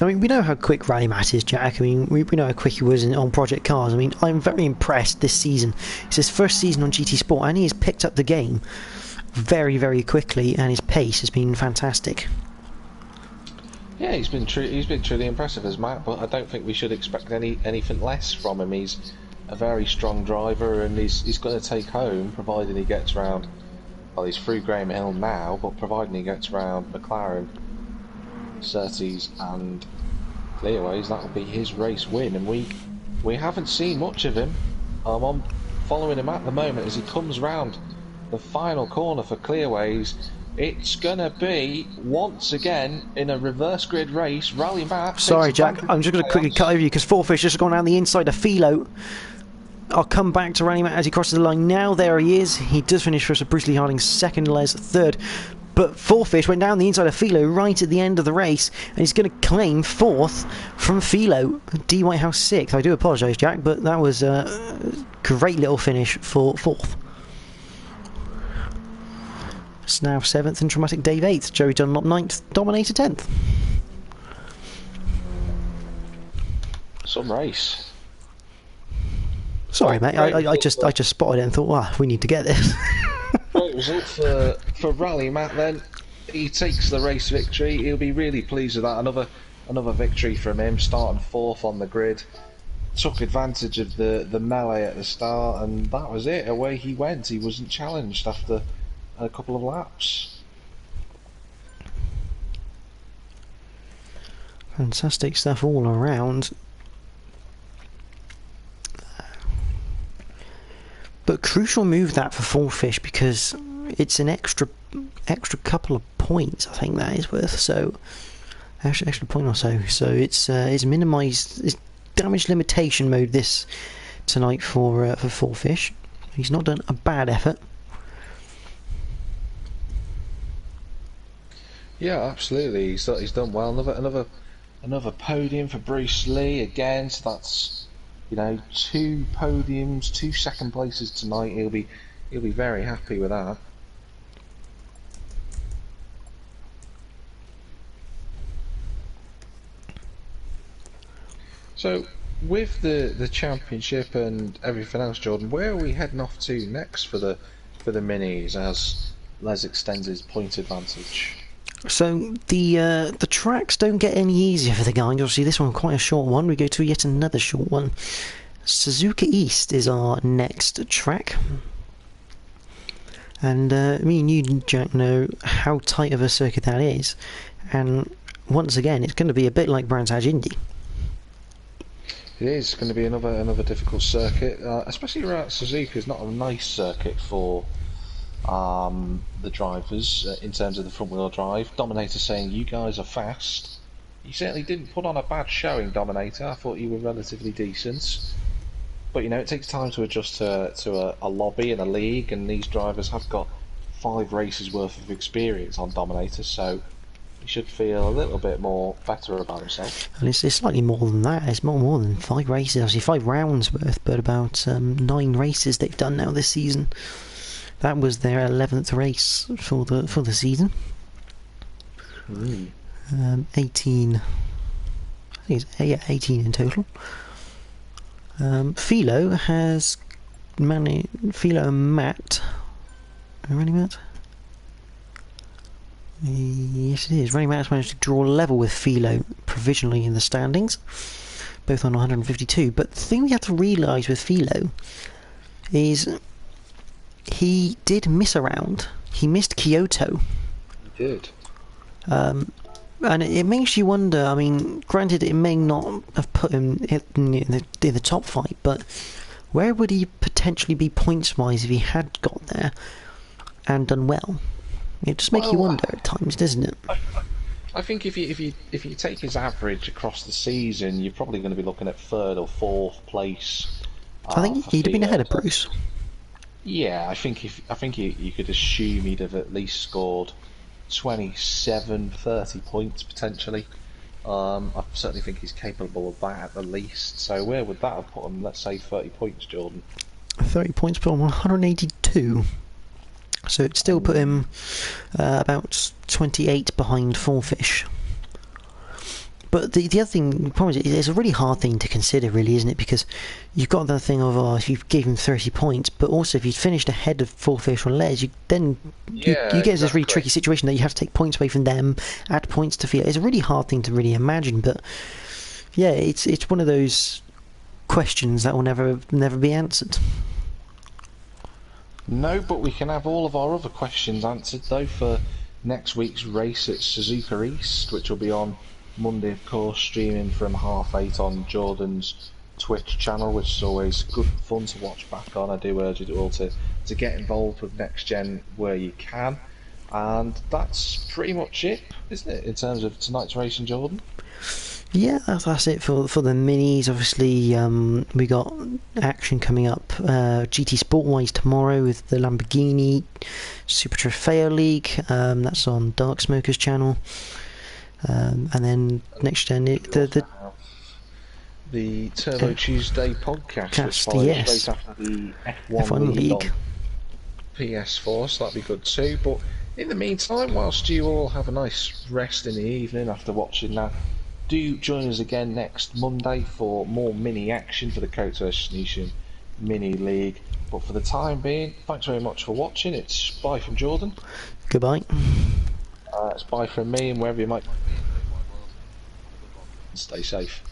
I mean, we know how quick Rally Matt is, Jack. I mean, we know how quick he was on Project Cars. I mean, I'm very impressed this season. It's his first season on GT Sport, and he has picked up the game very, very quickly, and his pace has been fantastic. Yeah, he's been truly impressive as Matt, but I don't think we should expect anything less from him. He's a very strong driver, and he's going to take home, providing he gets around. Well, he's through Graham Hill now, but providing he gets around McLaren, Surtees and Clearways, that will be his race win. And we haven't seen much of him. I'm following him at the moment as he comes round the final corner for Clearways. It's gonna be once again in a reverse grid race. Rally Matt. Sorry, Jack. I'm just going to quickly cut over you because Fourth Fish just gone around the inside of Philo. I'll come back to Rally Matt as he crosses the line. Now there he is. He does finish first with Bruce Lee Harding second, Les third. But Fourfish went down the inside of Philo right at the end of the race, and he's going to claim 4th from Philo. D. Whitehouse 6th. I do apologise, Jack, but that was a great little finish for 4th. Snav 7th and Traumatic Dave 8th. Joey Dunlop 9th. Dominator 10th. Some race. Sorry, mate. I just spotted it and thought, wow, we need to get this. Great result for Rally Matt then. He takes the race victory. He'll be really pleased with that. Another victory from him, starting 4th on the grid. Took advantage of the melee at the start, and that was it. Away he went. He wasn't challenged after a couple of laps. Fantastic stuff all around. But crucial move that for Fourfish, because it's an extra couple of points. I think that is worth, so extra point or so. So it's minimised. It's damage limitation mode this tonight for Fourfish. He's not done a bad effort. Yeah, absolutely. He's done well. Another podium for Bruce Lee again. So that's, you know, 2 podiums, 2 second places tonight. He'll be very happy with that. So with the championship and everything else, Jordan, where are we heading off to next for the minis as Les extends his point advantage? So the tracks don't get any easier for the guys. You'll see this one quite a short one. We go to yet another short one. Suzuka East is our next track. And me and you, Jack, know how tight of a circuit that is. And once again, it's going to be a bit like Brands Hatch Indy. It is going to be another difficult circuit, especially around Suzuka. Is not a nice circuit for the drivers in terms of the front wheel drive. Dominator saying you guys are fast. You certainly didn't put on a bad showing, Dominator. I thought you were relatively decent, but you know, it takes time to adjust to a lobby and a league, and these drivers have got 5 races worth of experience on Dominator, so he should feel a little bit more better about himself. And it's slightly more than that. It's more than 5 races, actually 5 rounds worth, but about 9 races they've done now this season. That was their 11th race for the season. 18. I think it's 18 in total. Philo has Philo and Matt. Running Matt? Yes, it is. Running Matt's managed to draw level with Philo provisionally in the standings, both on 152. But the thing we have to realise with Philo is he did miss a round. He missed Kyoto. He did. And it makes you wonder. I mean, granted, it may not have put him in the top 5, but where would he potentially be points-wise if he had got there and done well? It just makes you wonder at times, doesn't it? I think if you take his average across the season, you're probably going to be looking at 3rd or 4th place. I think he'd have been ahead of Bruce. Yeah, I think you could assume he'd have at least scored 27, 30 points potentially. I certainly think he's capable of that at the least. So where would that have put him? Let's say 30 points, Jordan. 30 points put him on 182. So it still put him about 28 behind Fourfish. But the other thing, the problem is, it's a really hard thing to consider, really, isn't it? Because you've got the thing of, if you gave him 30 points, but also if you'd finished ahead of Fourfish or Les, you get this really tricky situation that you have to take points away from them, add points to Philo. It's a really hard thing to really imagine, but yeah, it's one of those questions that will never be answered. No, but we can have all of our other questions answered, though, for next week's race at Suzuka East, which will be on Monday, of course, streaming from 8:30 on Jordan's Twitch channel, which is always good fun to watch back on. I do urge you all to get involved with NXTGEN where you can. And that's pretty much it, isn't it, in terms of tonight's racing, Jordan? Yeah, that's it for the minis. Obviously, we got action coming up. GT Sportwise tomorrow with the Lamborghini Super Trofeo League. That's on Dark Smoker's channel. And then next gen, the Turbo Tuesday podcast, which follows yes, straight after the F1 F1 league League. on PS4, so that'd be good too. But in the meantime, whilst you all have a nice rest in the evening after watching that, do join us again next Monday for more mini action for the Coates vs Newsham Mini League. But for the time being, thanks very much for watching. It's bye from Jordan. Goodbye. It's bye from me, and wherever you might be, stay safe.